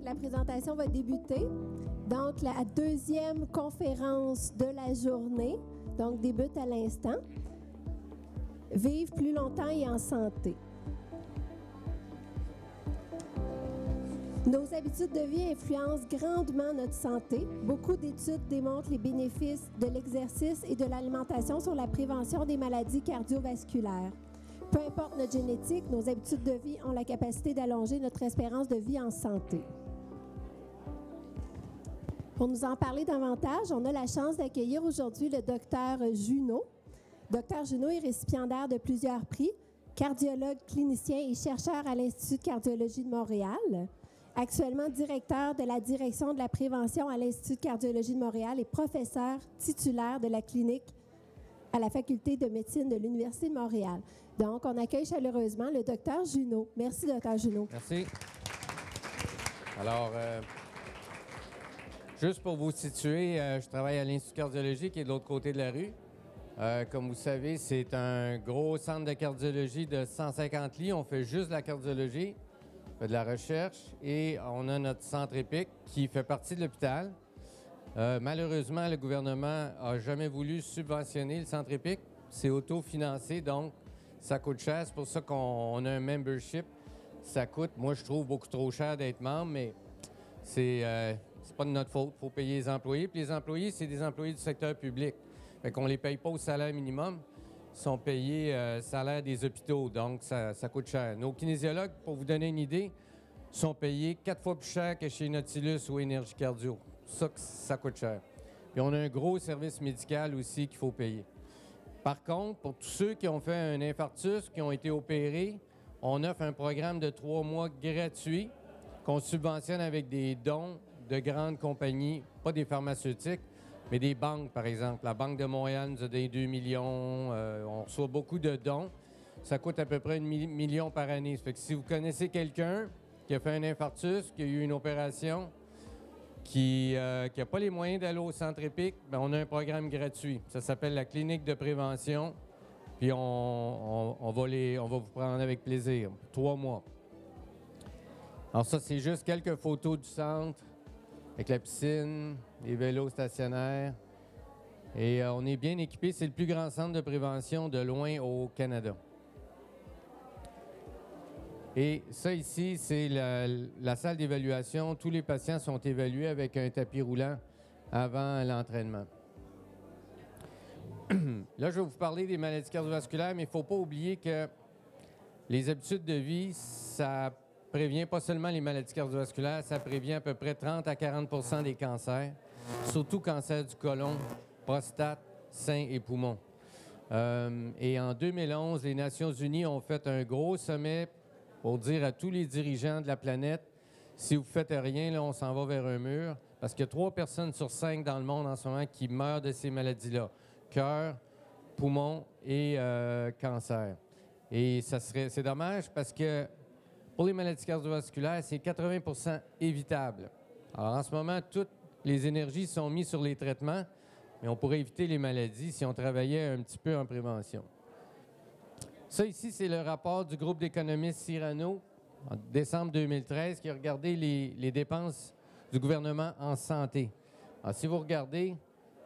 la présentation va débuter. Donc, la deuxième conférence de la journée, donc débute à l'instant. Vivre plus longtemps et en santé. Nos habitudes de vie influencent grandement notre santé. Beaucoup d'études démontrent les bénéfices de l'exercice et de l'alimentation sur la prévention des maladies cardiovasculaires. Peu importe notre génétique, nos habitudes de vie ont la capacité d'allonger notre espérance de vie en santé. Pour nous en parler davantage, on a la chance d'accueillir aujourd'hui le docteur Junot. Dr Junot est récipiendaire de plusieurs prix, cardiologue, clinicien et chercheur à l'Institut de cardiologie de Montréal. Actuellement directeur de la direction de la prévention à l'Institut de cardiologie de Montréal et professeur titulaire de la clinique à la faculté de médecine de l'Université de Montréal. Donc, on accueille chaleureusement le docteur Junot. Merci, docteur Junot. Merci. Alors, juste pour vous situer, je travaille à l'Institut de cardiologie qui est de l'autre côté de la rue. Comme vous savez, c'est un gros centre de cardiologie de 150 lits. On fait juste de la cardiologie, on fait de la recherche et on a notre centre EPIC qui fait partie de l'hôpital. Malheureusement, le gouvernement n'a jamais voulu subventionner le centre EPIC. C'est autofinancé, donc ça coûte cher. C'est pour ça qu'on a un membership. Ça coûte, moi je trouve, beaucoup trop cher d'être membre, mais c'est pas de notre faute. Il faut payer les employés. Puis les employés, c'est des employés du secteur public. Fait qu'on ne les paye pas au salaire minimum. Ils sont payés salaire des hôpitaux, donc ça coûte cher. Nos kinésiologues, pour vous donner une idée, sont payés 4 fois plus cher que chez Nautilus ou Énergie Cardio. Ça coûte cher. Puis on a un gros service médical aussi qu'il faut payer. Par contre, pour tous ceux qui ont fait un infarctus, qui ont été opérés, on offre un programme de 3 mois gratuit qu'on subventionne avec des dons de grandes compagnies, pas des pharmaceutiques, mais des banques, par exemple. La Banque de Montréal nous a donné 2 millions. On reçoit beaucoup de dons. Ça coûte à peu près 1 million par année. Ça fait que si vous connaissez quelqu'un qui a fait un infarctus, qui a eu une opération, qui n'a pas les moyens d'aller au centre EPIC, bien, on a un programme gratuit. Ça s'appelle la clinique de prévention. Puis on va vous prendre avec plaisir. 3 mois. Alors ça, c'est juste quelques photos du centre avec la piscine, les vélos stationnaires. Et on est bien équipé. C'est le plus grand centre de prévention de loin au Canada. Et ça ici, c'est la salle d'évaluation. Tous les patients sont évalués avec un tapis roulant avant l'entraînement. Là, je vais vous parler des maladies cardiovasculaires, mais il ne faut pas oublier que les habitudes de vie, ça prévient pas seulement les maladies cardiovasculaires, ça prévient à peu près 30 à 40 des cancers, surtout cancer du côlon, prostate, sein et poumon. Et en 2011, les Nations unies ont fait un gros sommet pour dire à tous les dirigeants de la planète, si vous ne faites rien, là, on s'en va vers un mur, parce qu'il y a 3 personnes sur 5 dans le monde en ce moment qui meurent de ces maladies-là. Cœur, poumon et cancer. Et c'est dommage parce que pour les maladies cardiovasculaires, c'est 80 évitable. Alors en ce moment, toutes les énergies sont mises sur les traitements, mais on pourrait éviter les maladies si on travaillait un petit peu en prévention. Ça ici, c'est le rapport du groupe d'économistes Cyrano en décembre 2013 qui a regardé les dépenses du gouvernement en santé. Alors si vous regardez,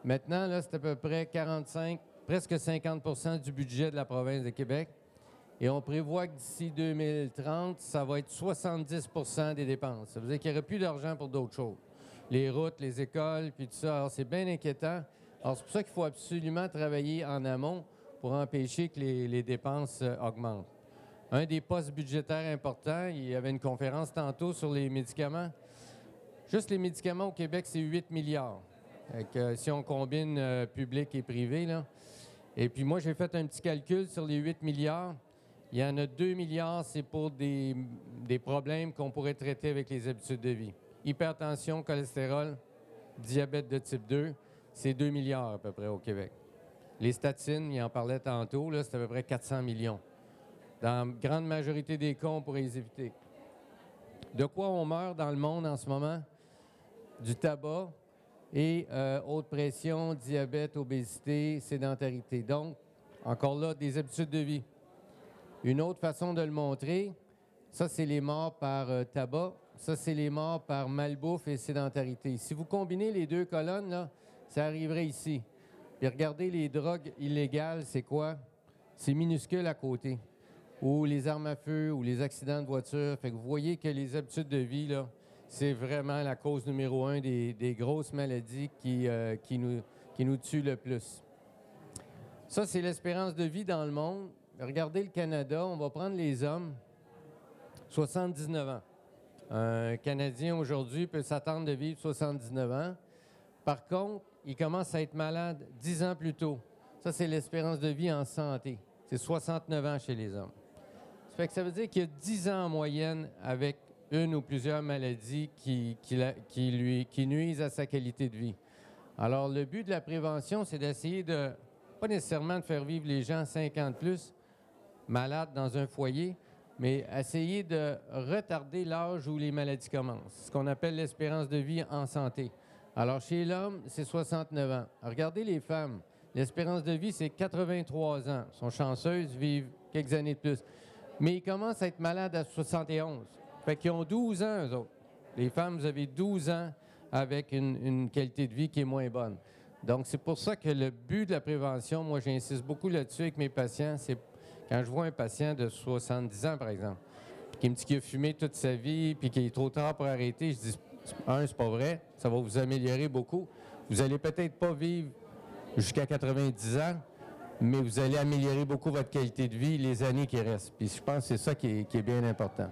maintenant, là, c'est à peu près 45, presque 50 du budget de la province de Québec. Et on prévoit que d'ici 2030, ça va être 70 des dépenses. Ça veut dire qu'il n'y aurait plus d'argent pour d'autres choses. Les routes, les écoles, puis tout ça. Alors, c'est bien inquiétant. Alors, c'est pour ça qu'il faut absolument travailler en amont pour empêcher que les dépenses augmentent. Un des postes budgétaires importants, il y avait une conférence tantôt sur les médicaments. Juste les médicaments au Québec, c'est 8 milliards. Si on combine public et privé, là. Et puis moi, j'ai fait un petit calcul sur les 8 milliards. Il y en a 2 milliards, c'est pour des problèmes qu'on pourrait traiter avec les habitudes de vie. Hypertension, cholestérol, diabète de type 2, c'est 2 milliards à peu près au Québec. Les statines, il en parlait tantôt, là, c'est à peu près 400 millions. Dans la grande majorité des cas, on pourrait les éviter. De quoi on meurt dans le monde en ce moment? Du tabac et haute pression, diabète, obésité, sédentarité. Donc, encore là, des habitudes de vie. Une autre façon de le montrer, Ça, c'est les morts par tabac. Ça, c'est les morts par malbouffe et sédentarité. Si vous combinez les deux colonnes, là, ça arriverait ici. Puis regardez les drogues illégales, c'est quoi? C'est minuscule à côté. Ou les armes à feu, ou les accidents de voiture. Fait que vous voyez que les habitudes de vie, là, c'est vraiment la cause numéro 1 des grosses maladies qui nous tuent le plus. Ça, c'est l'espérance de vie dans le monde. Regardez le Canada, on va prendre les hommes, 79 ans. Un Canadien aujourd'hui peut s'attendre de vivre 79 ans. Par contre, il commence à être malade 10 ans plus tôt. Ça, c'est l'espérance de vie en santé. C'est 69 ans chez les hommes. Ça fait que ça veut dire qu'il y a 10 ans en moyenne avec une ou plusieurs maladies qui nuisent à sa qualité de vie. Alors, le but de la prévention, c'est d'essayer de, pas nécessairement de faire vivre les gens 50 plus, malades dans un foyer, mais essayer de retarder l'âge où les maladies commencent, ce qu'on appelle l'espérance de vie en santé. Alors, chez l'homme, c'est 69 ans. Regardez les femmes. L'espérance de vie, c'est 83 ans. Elles sont chanceuses, vivent quelques années de plus. Mais ils commencent à être malades à 71. Fait qu'ils ont 12 ans, eux autres. Les femmes, vous avez 12 ans avec une qualité de vie qui est moins bonne. Donc, c'est pour ça que le but de la prévention, moi, j'insiste beaucoup là-dessus avec mes patients, c'est quand je vois un patient de 70 ans, par exemple, qui me dit qu'il a fumé toute sa vie, puis qu'il est trop tard pour arrêter, je dis, c'est pas vrai, ça va vous améliorer beaucoup. Vous allez peut-être pas vivre jusqu'à 90 ans, mais vous allez améliorer beaucoup votre qualité de vie les années qui restent. Puis je pense que c'est ça qui est bien important.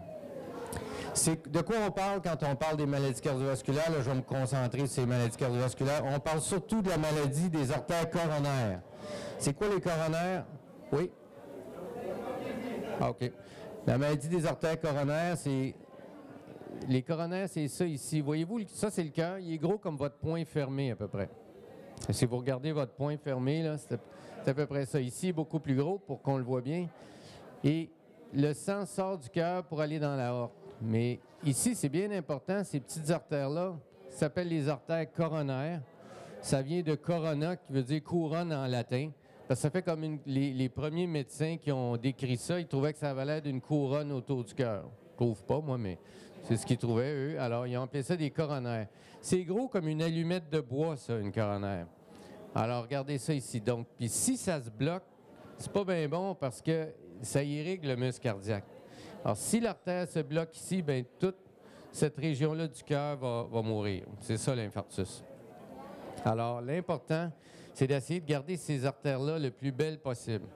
C'est de quoi on parle quand on parle des maladies cardiovasculaires? Là, je vais me concentrer sur ces maladies cardiovasculaires. On parle surtout de la maladie des artères coronaires. C'est quoi les coronaires? Oui? Ah, OK. La maladie des artères coronaires, c'est... Les coronaires, c'est ça ici. Voyez-vous, ça, c'est le cœur. Il est gros comme votre poing fermé, à peu près. Si vous regardez votre poing fermé, là, c'est à peu près ça. Ici, beaucoup plus gros pour qu'on le voit bien. Et le sang sort du cœur pour aller dans l'aorte. Mais ici, c'est bien important, ces petites artères-là s'appellent les artères coronaires. Ça vient de corona, qui veut dire couronne en latin. Parce que ça fait comme les premiers médecins qui ont décrit ça, ils trouvaient que ça avait l'air d'une couronne autour du cœur. Je ne trouve pas, moi, mais c'est ce qu'ils trouvaient, eux. Alors, ils ont appelé ça des coronaires. C'est gros comme une allumette de bois, ça, une coronaire. Alors, regardez ça ici. Donc, puis si ça se bloque, c'est pas bien bon parce que ça irrigue le muscle cardiaque. Alors, si l'artère se bloque ici, bien, toute cette région-là du cœur va mourir. C'est ça, l'infarctus. Alors, l'important, c'est d'essayer de garder ces artères-là le plus belles possible.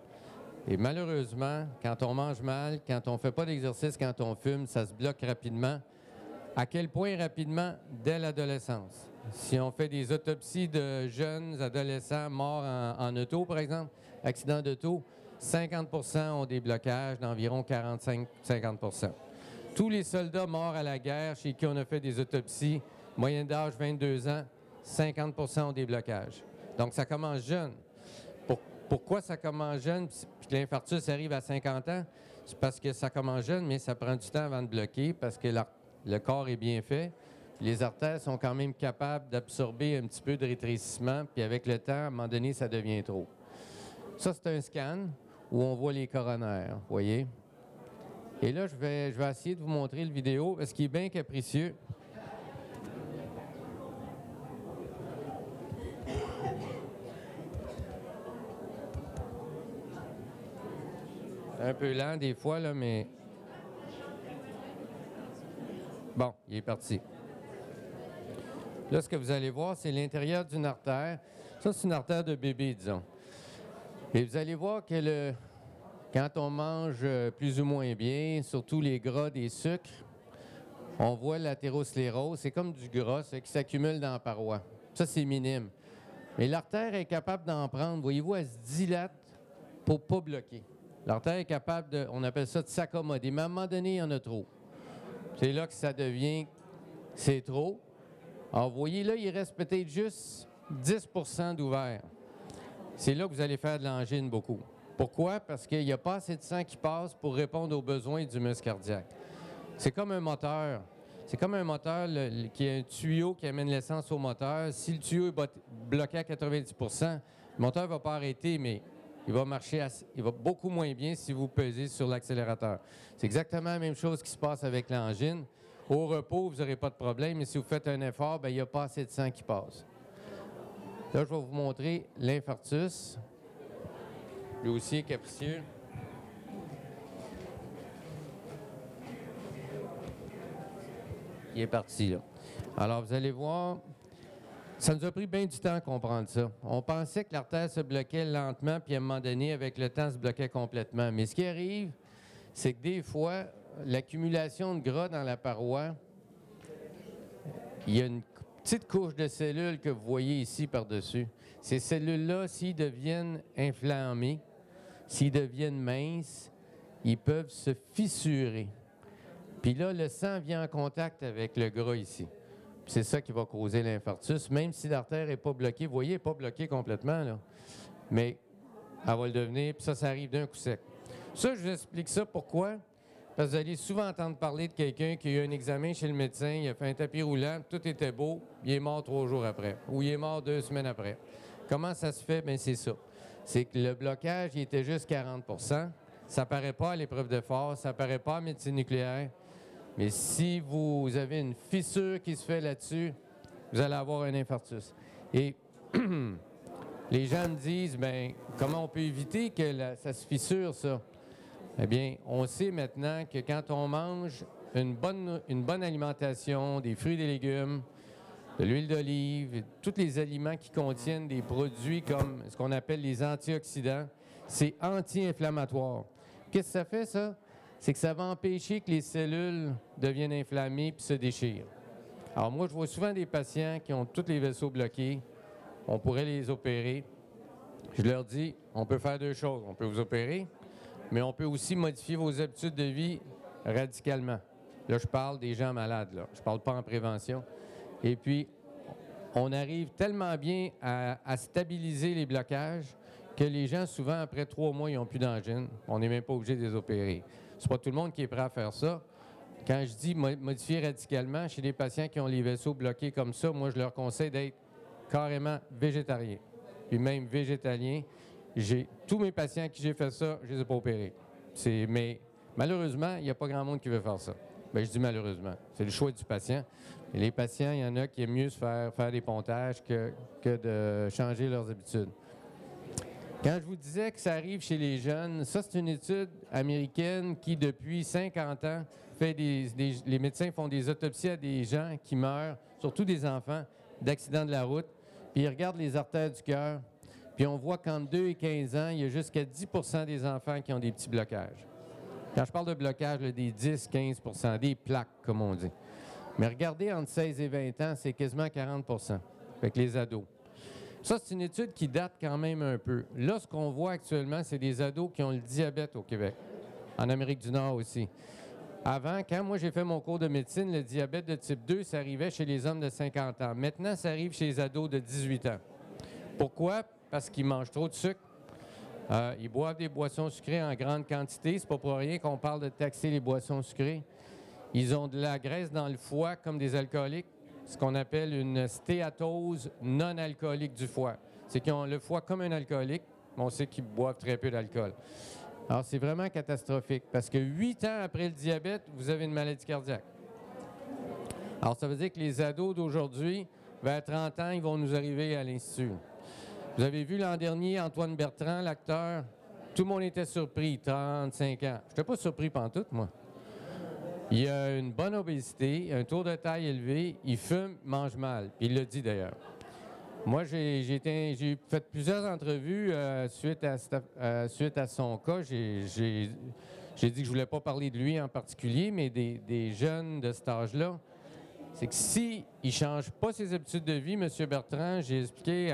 Et malheureusement, quand on mange mal, quand on ne fait pas d'exercice, quand on fume, ça se bloque rapidement. À quel point rapidement? Dès l'adolescence. Si on fait des autopsies de jeunes adolescents morts en auto, par exemple, accident d'auto, 50 ont des blocages d'environ 45-50 %. Tous les soldats morts à la guerre chez qui on a fait des autopsies, moyenne d'âge 22 ans, 50 ont des blocages. Donc, ça commence jeune. Pourquoi ça commence jeune puis que l'infarctus arrive à 50 ans? C'est parce que ça commence jeune, mais ça prend du temps avant de bloquer parce que le corps est bien fait. Les artères sont quand même capables d'absorber un petit peu de rétrécissement, puis avec le temps, à un moment donné, ça devient trop. Ça, c'est un scan où on voit les coronaires, vous voyez? Et là, je vais essayer de vous montrer le vidéo, parce qu'il est bien capricieux. Un peu lent des fois, là, mais... Bon, il est parti. Là, ce que vous allez voir, c'est l'intérieur d'une artère. Ça, c'est une artère de bébé, disons. Et vous allez voir que quand on mange plus ou moins bien, surtout les gras, des sucres, on voit l'athérosclérose. C'est comme du gras qui s'accumule dans la paroi. Ça, c'est minime. Mais l'artère est capable d'en prendre. Voyez-vous, elle se dilate pour ne pas bloquer. L'artère est capable on appelle ça de s'accommoder. Mais à un moment donné, il y en a trop. C'est là que ça devient, c'est trop. Alors, vous voyez, là, il reste peut-être juste 10 % d'ouvert. C'est là que vous allez faire de l'angine beaucoup. Pourquoi? Parce qu'il n'y a pas assez de sang qui passe pour répondre aux besoins du muscle cardiaque. C'est comme un moteur. C'est comme un moteur qui a un tuyau qui amène l'essence au moteur. Si le tuyau est bloqué à 90 %, le moteur ne va pas arrêter, mais il va marcher, il va beaucoup moins bien si vous pesez sur l'accélérateur. C'est exactement la même chose qui se passe avec l'angine. Au repos, vous n'aurez pas de problème, mais si vous faites un effort, bien, il n'y a pas assez de sang qui passe. Là, je vais vous montrer l'infarctus. Lui aussi est capricieux. Il est parti, là. Alors, vous allez voir, ça nous a pris bien du temps à comprendre ça. On pensait que l'artère se bloquait lentement, puis à un moment donné, avec le temps, se bloquait complètement. Mais ce qui arrive, c'est que des fois, l'accumulation de gras dans la paroi, il y a une petite couche de cellules que vous voyez ici par-dessus. Ces cellules-là, s'ils deviennent inflammées, s'ils deviennent minces, ils peuvent se fissurer. Puis là, le sang vient en contact avec le gras ici. C'est ça qui va causer l'infarctus, même si l'artère n'est pas bloquée. Vous voyez, elle n'est pas bloquée complètement, là. Mais elle va le devenir, puis ça arrive d'un coup sec. Ça, je vous explique ça pourquoi? Parce que vous allez souvent entendre parler de quelqu'un qui a eu un examen chez le médecin, il a fait un tapis roulant, tout était beau, il est mort 3 jours après, ou il est mort 2 semaines après. Comment ça se fait? Bien, c'est ça. C'est que le blocage, il était juste 40 %. Ça ne paraît pas à l'épreuve de force, ça ne paraît pas en médecine nucléaire. Mais si vous avez une fissure qui se fait là-dessus, vous allez avoir un infarctus. Et les gens me disent, bien, comment on peut éviter que ça se fissure, ça? Eh bien, on sait maintenant que quand on mange une bonne alimentation, des fruits et des légumes, de l'huile d'olive, tous les aliments qui contiennent des produits comme ce qu'on appelle les antioxydants, c'est anti-inflammatoire. Qu'est-ce que ça fait, ça? C'est que ça va empêcher que les cellules deviennent inflammées puis se déchirent. Alors moi, je vois souvent des patients qui ont tous les vaisseaux bloqués. On pourrait les opérer. Je leur dis, on peut faire 2 choses. On peut vous opérer, mais on peut aussi modifier vos habitudes de vie radicalement. Là, je parle des gens malades, là. Je ne parle pas en prévention. Et puis, on arrive tellement bien à stabiliser les blocages que les gens, souvent, après 3 mois, ils n'ont plus d'angine. On n'est même pas obligé de les opérer. C'est pas tout le monde qui est prêt à faire ça. Quand je dis modifier radicalement, chez les patients qui ont les vaisseaux bloqués comme ça, moi, je leur conseille d'être carrément végétarien, puis même végétalien. Tous mes patients à qui j'ai fait ça, je les ai pas opérés. Mais malheureusement, il n'y a pas grand monde qui veut faire ça. Bien, je dis malheureusement. C'est le choix du patient. Et les patients, il y en a qui aiment mieux se faire des pontages que de changer leurs habitudes. Quand je vous disais que ça arrive chez les jeunes, ça, c'est une étude américaine qui, depuis 50 ans, les médecins font des autopsies à des gens qui meurent, surtout des enfants, d'accidents de la route, puis ils regardent les artères du cœur, puis on voit qu'entre 2 et 15 ans, il y a jusqu'à 10 % des enfants qui ont des petits blocages. Quand je parle de blocage, là, des 10-15 %, des plaques, comme on dit. Mais regardez, entre 16 et 20 ans, c'est quasiment 40 % avec les ados. Ça, c'est une étude qui date quand même un peu. Là, ce qu'on voit actuellement, c'est des ados qui ont le diabète au Québec, en Amérique du Nord aussi. Avant, quand moi j'ai fait mon cours de médecine, le diabète de type 2, ça arrivait chez les hommes de 50 ans. Maintenant, ça arrive chez les ados de 18 ans. Pourquoi? Parce qu'ils mangent trop de sucre. Ils boivent des boissons sucrées en grande quantité. C'est pas pour rien qu'on parle de taxer les boissons sucrées. Ils ont de la graisse dans le foie comme des alcooliques. Ce qu'on appelle une stéatose non alcoolique du foie. C'est qu'ils ont le foie comme un alcoolique, mais on sait qu'ils boivent très peu d'alcool. Alors, c'est vraiment catastrophique parce que 8 ans après le diabète, vous avez une maladie cardiaque. Alors, ça veut dire que les ados d'aujourd'hui, vers 30 ans, ils vont nous arriver à l'Institut. Vous avez vu l'an dernier Antoine Bertrand, l'acteur, tout le monde était surpris, 35 ans. Je n'étais pas surpris pantoute, moi. Il a une bonne obésité, un taux de taille élevé, il fume, mange mal. Puis il l'a dit d'ailleurs. Moi, j'ai fait plusieurs entrevues suite à son cas. J'ai dit que je ne voulais pas parler de lui en particulier, mais des jeunes de cet âge-là. C'est que s'il ne change pas ses habitudes de vie, M. Bertrand, j'ai expliqué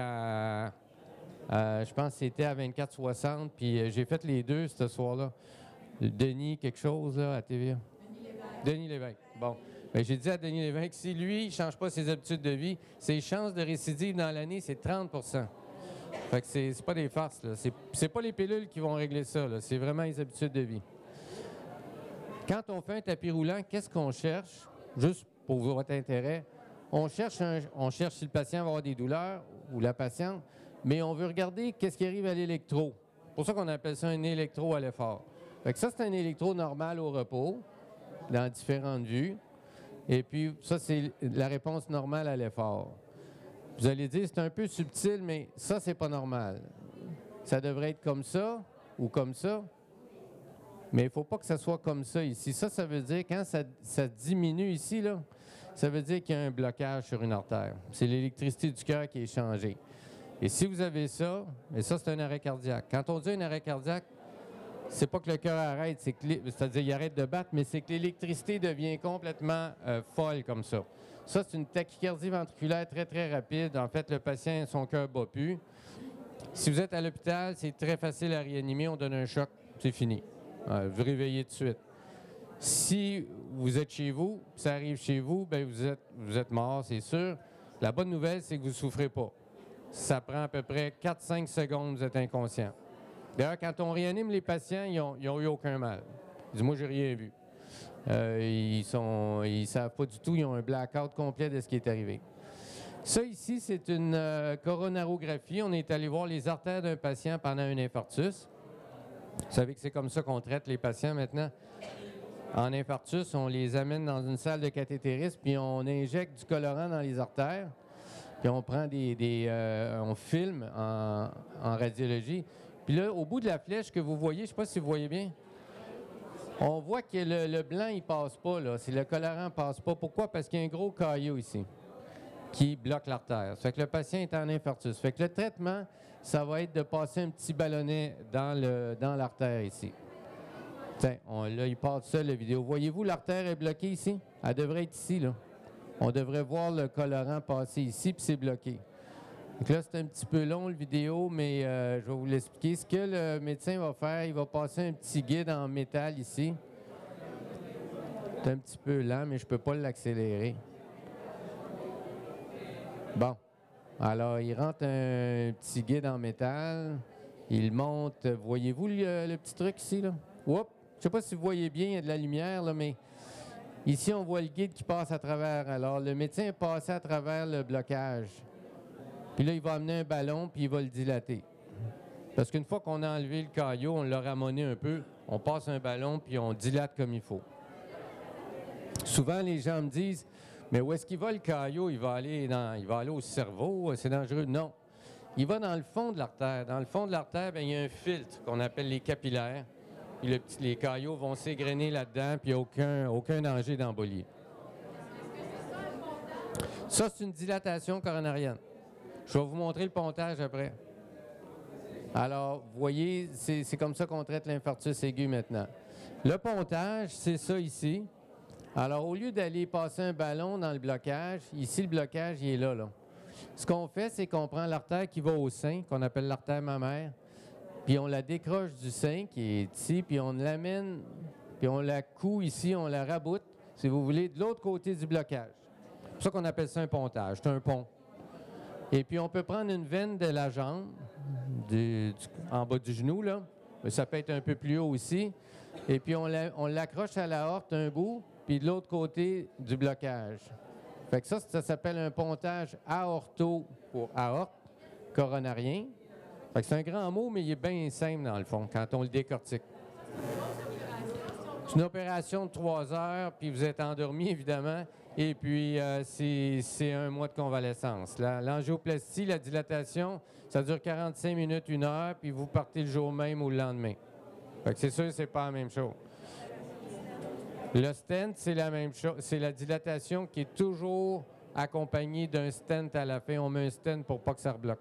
je pense que c'était à 24-60, puis j'ai fait les 2 ce soir-là. Denis quelque chose, là, à TVA. Denis Lévesque. Bon. Bien, j'ai dit à Denis Lévesque, si lui, il ne change pas ses habitudes de vie, ses chances de récidive dans l'année, c'est 30 %. Fait que c'est pas des farces, là. C'est pas les pilules qui vont régler ça, là. C'est vraiment les habitudes de vie. Quand on fait un tapis roulant, qu'est-ce qu'on cherche? Juste pour votre intérêt, on cherche si le patient va avoir des douleurs ou la patiente, mais on veut regarder qu'est-ce qui arrive à l'électro pour ça qu'on appelle ça un électro à l'effort. Fait que ça, c'est un électro normal au repos, dans différentes vues. Et puis, ça, c'est la réponse normale à l'effort. Vous allez dire, c'est un peu subtil, mais ça, c'est pas normal. Ça devrait être comme ça ou comme ça. Mais il ne faut pas que ça soit comme ça ici. Ça veut dire, quand ça diminue ici, là, ça veut dire qu'il y a un blocage sur une artère. C'est l'électricité du cœur qui est changée. Et si vous avez ça, et ça, c'est un arrêt cardiaque. Quand on dit un arrêt cardiaque, c'est pas que le cœur arrête, c'est-à-dire qu'il arrête de battre, mais c'est que l'électricité devient complètement folle comme ça. Ça, c'est une tachycardie ventriculaire très, très rapide. En fait, le patient, son cœur bat plus. Si vous êtes à l'hôpital, c'est très facile à réanimer. On donne un choc, c'est fini. Vous réveillez tout de suite. Si vous êtes chez vous, ça arrive chez vous, bien, vous êtes mort, c'est sûr. La bonne nouvelle, c'est que vous ne souffrez pas. Ça prend à peu près 4-5 secondes, vous êtes inconscient. D'ailleurs, quand on réanime les patients, ils n'ont eu aucun mal. Ils disent, moi, j'ai rien vu. Ils savent pas du tout, ils ont un blackout complet de ce qui est arrivé. Ça ici, c'est une coronarographie. On est allé voir les artères d'un patient pendant un infarctus. Vous savez que c'est comme ça qu'on traite les patients maintenant. En infarctus, on les amène dans une salle de cathétérisme, puis on injecte du colorant dans les artères, puis on prend on filme en radiologie. Puis là, au bout de la flèche que vous voyez, je ne sais pas si vous voyez bien, on voit que le blanc, il ne passe pas, là. C'est le colorant ne passe pas. Pourquoi? Parce qu'il y a un gros caillot ici qui bloque l'artère. Ça fait que le patient est en infarctus. Ça fait que le traitement, ça va être de passer un petit ballonnet dans l'artère ici. Tiens, là, il passe ça, la vidéo. Voyez-vous, l'artère est bloquée ici? Elle devrait être ici, là. On devrait voir le colorant passer ici, puis c'est bloqué. Donc là, c'est un petit peu long, la vidéo, mais je vais vous l'expliquer. Ce que le médecin va faire, il va passer un petit guide en métal ici. C'est un petit peu lent, mais je ne peux pas l'accélérer. Bon. Alors, il rentre un petit guide en métal. Il monte. Voyez-vous le petit truc ici, là? Oups! Je ne sais pas si vous voyez bien, il y a de la lumière, là, mais ici, on voit le guide qui passe à travers. Alors, le médecin est passé à travers le blocage. Puis là, il va amener un ballon, puis il va le dilater. Parce qu'une fois qu'on a enlevé le caillot, on l'a ramoné un peu, on passe un ballon, puis on dilate comme il faut. Souvent, les gens me disent, mais où est-ce qu'il va le caillot? Il va aller au cerveau, c'est dangereux. Non. Il va dans le fond de l'artère. Dans le fond de l'artère, bien, il y a un filtre qu'on appelle les capillaires. Puis les caillots vont s'égrener là-dedans, puis il n'y a aucun danger d'embolie. Ça, c'est une dilatation coronarienne. Je vais vous montrer le pontage après. Alors, vous voyez, c'est comme ça qu'on traite l'infarctus aigu maintenant. Le pontage, c'est ça ici. Alors, au lieu d'aller passer un ballon dans le blocage, ici, le blocage, il est là. Ce qu'on fait, c'est qu'on prend l'artère qui va au sein, qu'on appelle l'artère mammaire, puis on la décroche du sein, qui est ici, puis on l'amène, puis on la coud ici, on la raboute, si vous voulez, de l'autre côté du blocage. C'est pour ça qu'on appelle ça un pontage. C'est un pont. Et puis, on peut prendre une veine de la jambe, en bas du genou, là. Mais ça peut être un peu plus haut aussi. Et puis, on l'accroche à l'aorte un bout, puis de l'autre côté du blocage. Fait que ça s'appelle un pontage aorto pour aorte coronarien. Fait que c'est un grand mot, mais il est bien simple, dans le fond, quand on le décortique. C'est une opération de 3 heures, puis vous êtes endormi, évidemment. Et puis, c'est 1 mois de convalescence. L'angioplastie, la dilatation, ça dure 45 minutes, 1 heure, puis vous partez le jour même ou le lendemain. Fait que c'est sûr que c'est pas la même chose. Le stent, c'est la même chose. C'est la dilatation qui est toujours accompagnée d'un stent à la fin. On met un stent pour pas que ça rebloque.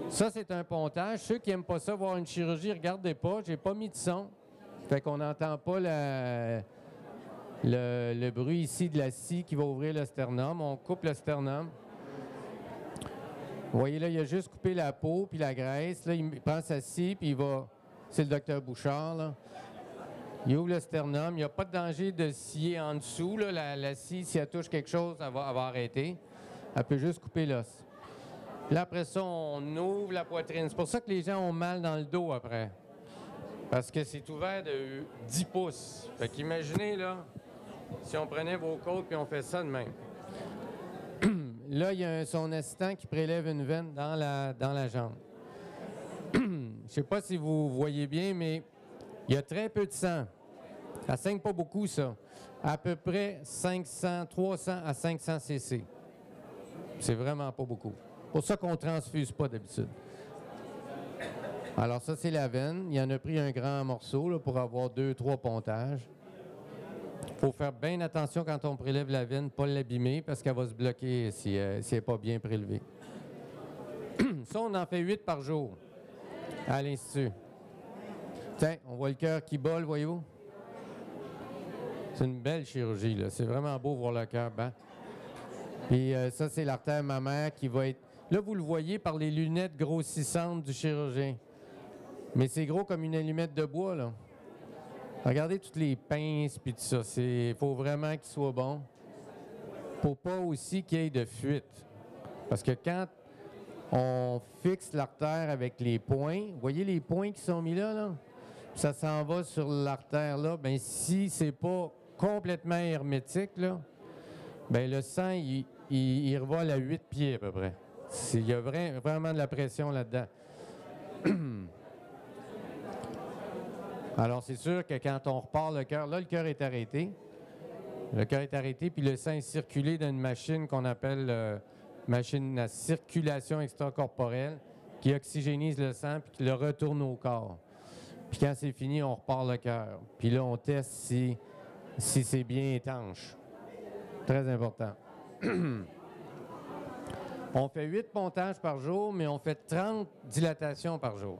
Ça, c'est un pontage. Ceux qui n'aiment pas ça, voir une chirurgie, regardez pas. J'ai pas mis de son. Fait qu'on n'entend pas le bruit ici de la scie qui va ouvrir le sternum. On coupe le sternum. Vous voyez là, il a juste coupé la peau puis la graisse. Là, il prend sa scie puis il va... C'est le docteur Bouchard, là. Il ouvre le sternum. Il n'y a pas de danger de scier en dessous. Là. La scie, si elle touche quelque chose, elle va arrêter. Elle peut juste couper l'os. Là, après ça, on ouvre la poitrine. C'est pour ça que les gens ont mal dans le dos après. Parce que c'est ouvert de 10 pouces. Fait qu'imaginez, là, si on prenait vos côtes puis on fait ça de même. Là, il y a son assistant qui prélève une veine dans la jambe. ne sais pas si vous voyez bien, mais il y a très peu de sang. Ça saigne pas beaucoup, ça. À peu près 300 à 500 cc. C'est vraiment pas beaucoup. Pour ça qu'on ne transfuse pas d'habitude. Alors ça, c'est la veine. Il en a pris un grand morceau là, pour avoir 2-3 pontages. Il faut faire bien attention quand on prélève la veine, pas l'abîmer parce qu'elle va se bloquer si elle n'est pas bien prélevée. Ça, on en fait 8 par jour à l'Institut. Tiens, on voit le cœur qui bat, voyez-vous? C'est une belle chirurgie, là. C'est vraiment beau voir le cœur battre. Puis ça, c'est l'artère mammaire qui va être... Là, vous le voyez par les lunettes grossissantes du chirurgien. Mais c'est gros comme une allumette de bois, là. Regardez toutes les pinces puis tout ça. Il faut vraiment qu'il soit bon. Pour pas aussi qu'il y ait de fuite. Parce que quand on fixe l'artère avec les points, vous voyez les points qui sont mis là, là? Ça s'en va sur l'artère là. Bien, si c'est pas complètement hermétique, là, bien, le sang, il revole à 8 pieds à peu près. Il y a vraiment de la pression là-dedans. Alors, c'est sûr que quand on repart le cœur, là, le cœur est arrêté. Le cœur est arrêté, puis le sang est circulé dans une machine qu'on appelle machine à circulation extracorporelle qui oxygénise le sang puis qui le retourne au corps. Puis quand c'est fini, on repart le cœur. Puis là, on teste si c'est bien étanche. Très important. On fait 8 pontages par jour, mais on fait 30 dilatations par jour.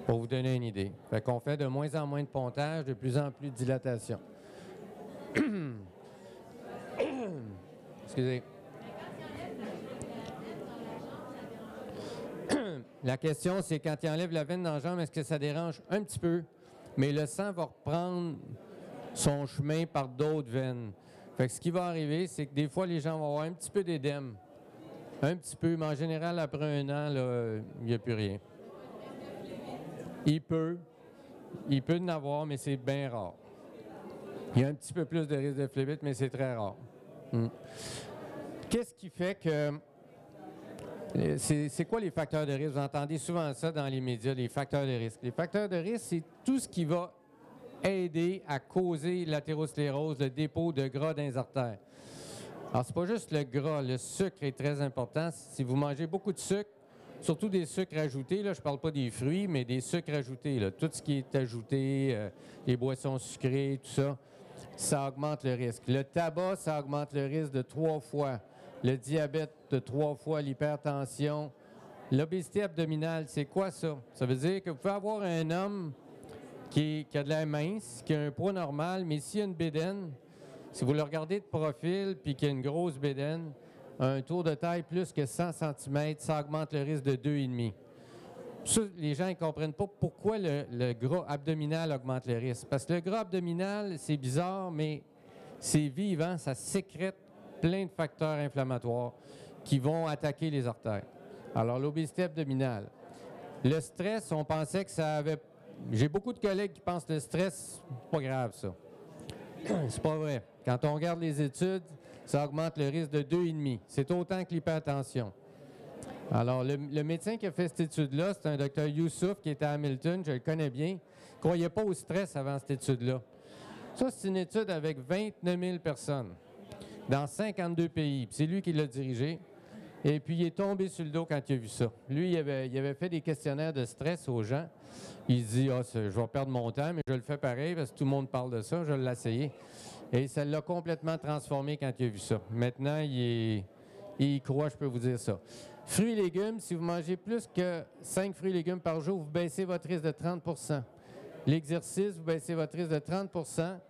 Pour vous donner une idée. Fait qu'on fait de moins en moins de pontage, de plus en plus de dilatation. Excusez. La question, c'est quand il enlève la veine dans la jambe, est-ce que ça dérange un petit peu? Mais le sang va reprendre son chemin par d'autres veines. Fait que ce qui va arriver, c'est que des fois, les gens vont avoir un petit peu d'édème. Un petit peu, mais en général, après un an, là, il n'y a plus rien. Il peut en avoir, mais c'est bien rare. Il y a un petit peu plus de risque de phlébite, mais c'est très rare. Qu'est-ce qui fait que... C'est quoi les facteurs de risque? Vous entendez souvent ça dans les médias, les facteurs de risque. Les facteurs de risque, c'est tout ce qui va aider à causer l'athérosclérose, le dépôt de gras dans les artères. Alors, c'est pas juste le gras, le sucre est très important. Si vous mangez beaucoup de sucre, surtout des sucres ajoutés, là, je ne parle pas des fruits, mais des sucres ajoutés. Là. Tout ce qui est ajouté, les boissons sucrées, tout ça, ça augmente le risque. Le tabac, ça augmente le risque de 3 fois. Le diabète, de 3 fois. L'hypertension. L'obésité abdominale, c'est quoi ça? Ça veut dire que vous pouvez avoir un homme qui a de l'air mince, qui a un poids normal, mais s'il y a une bédaine, si vous le regardez de profil puis qu'il y a une grosse bédaine, un tour de taille plus que 100 cm, ça augmente le risque de 2,5. Ça, les gens ne comprennent pas pourquoi le gras abdominal augmente le risque. Parce que le gras abdominal, c'est bizarre, mais c'est vivant, ça sécrète plein de facteurs inflammatoires qui vont attaquer les artères. Alors, l'obésité abdominale. Le stress, on pensait que ça avait... J'ai beaucoup de collègues qui pensent que le stress, c'est pas grave, ça. C'est pas vrai. Quand on regarde les études, ça augmente le risque de 2,5. C'est autant que l'hypertension. Alors, le médecin qui a fait cette étude-là, c'est un docteur Youssouf qui était à Hamilton, je le connais bien. Il ne croyait pas au stress avant cette étude-là. Ça, c'est une étude avec 29 000 personnes dans 52 pays. Puis c'est lui qui l'a dirigé. Et puis, il est tombé sur le dos quand il a vu ça. Lui, il avait fait des questionnaires de stress aux gens. Il se dit, je vais perdre mon temps, mais je le fais pareil parce que tout le monde parle de ça. Je vais l'essayer. Et ça l'a complètement transformé quand il a vu ça. Maintenant, il croit, je peux vous dire ça. Fruits et légumes, si vous mangez plus que 5 fruits et légumes par jour, vous baissez votre risque de 30 %. L'exercice, vous baissez votre risque de 30 %.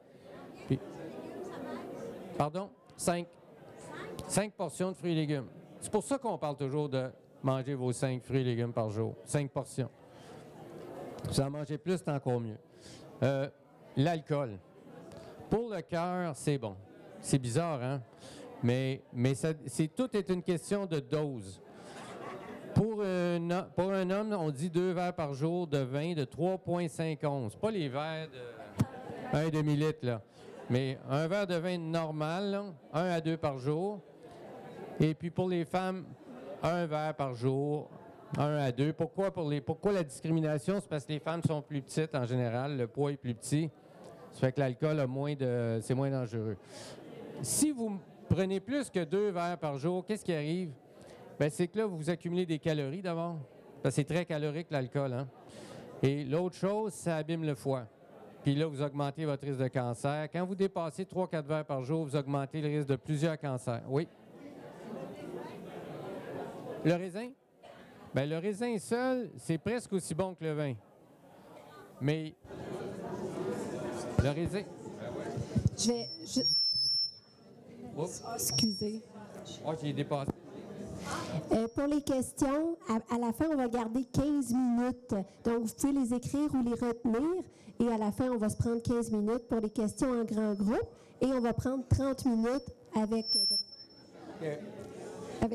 Puis, pardon? 5. 5 portions de fruits et légumes. C'est pour ça qu'on parle toujours de manger vos 5 fruits et légumes par jour. 5 portions. Si vous en mangez plus, c'est encore mieux. L'alcool. Pour le cœur, c'est bon. C'est bizarre, hein? Mais tout est une question de dose. Pour un homme, on dit 2 verres par jour de vin de 3,5 onces. Pas les verres de 1 demi-litre, là. Mais un verre de vin normal, là, 1 à 2 par jour. Et puis pour les femmes, 1 verre par jour 1 à 2. Pourquoi la discrimination? C'est parce que les femmes sont plus petites en général, le poids est plus petit. Ça fait que l'alcool c'est moins dangereux. Si vous prenez plus que 2 verres par jour, qu'est-ce qui arrive? Bien, c'est que là, vous accumulez des calories d'abord. Parce que c'est très calorique, l'alcool, hein? Et l'autre chose, ça abîme le foie. Puis là, vous augmentez votre risque de cancer. Quand vous dépassez 3-4 verres par jour, vous augmentez le risque de plusieurs cancers. Oui? Le raisin? Bien, le raisin seul, c'est presque aussi bon que le vin. Mais le raisin... Excusez. Oh, j'ai dépassé. Pour les questions, à la fin, on va garder 15 minutes. Donc, vous pouvez les écrire ou les retenir. Et à la fin, on va se prendre 15 minutes pour les questions en grand groupe. Et on va prendre 30 minutes avec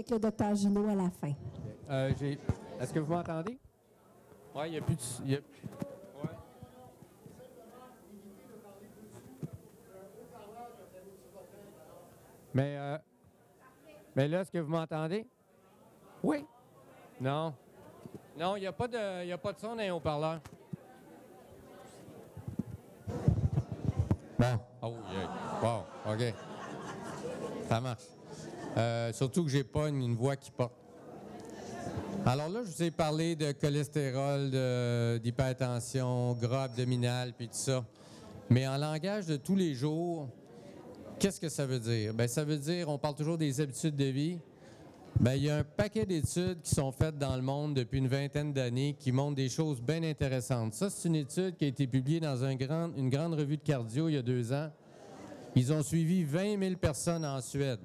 le docteur Junot à la fin. Est-ce que vous m'entendez? Oui, il n'y a plus de... Ouais. Mais là, est-ce que vous m'entendez? Oui? Non? Non, il n'y a pas de son dans les haut-parleurs. Bon. Oh, yeah. Wow, OK. Ça marche. Surtout que j'ai pas une voix qui porte. Alors là, je vous ai parlé de cholestérol, d'hypertension, gras abdominal, puis tout ça. Mais en langage de tous les jours, qu'est-ce que ça veut dire? Bien, ça veut dire, on parle toujours des habitudes de vie. Bien, il y a un paquet d'études qui sont faites dans le monde depuis une vingtaine d'années qui montrent des choses bien intéressantes. Ça, c'est une étude qui a été publiée dans une grande revue de cardio il y a 2 ans. Ils ont suivi 20 000 personnes en Suède.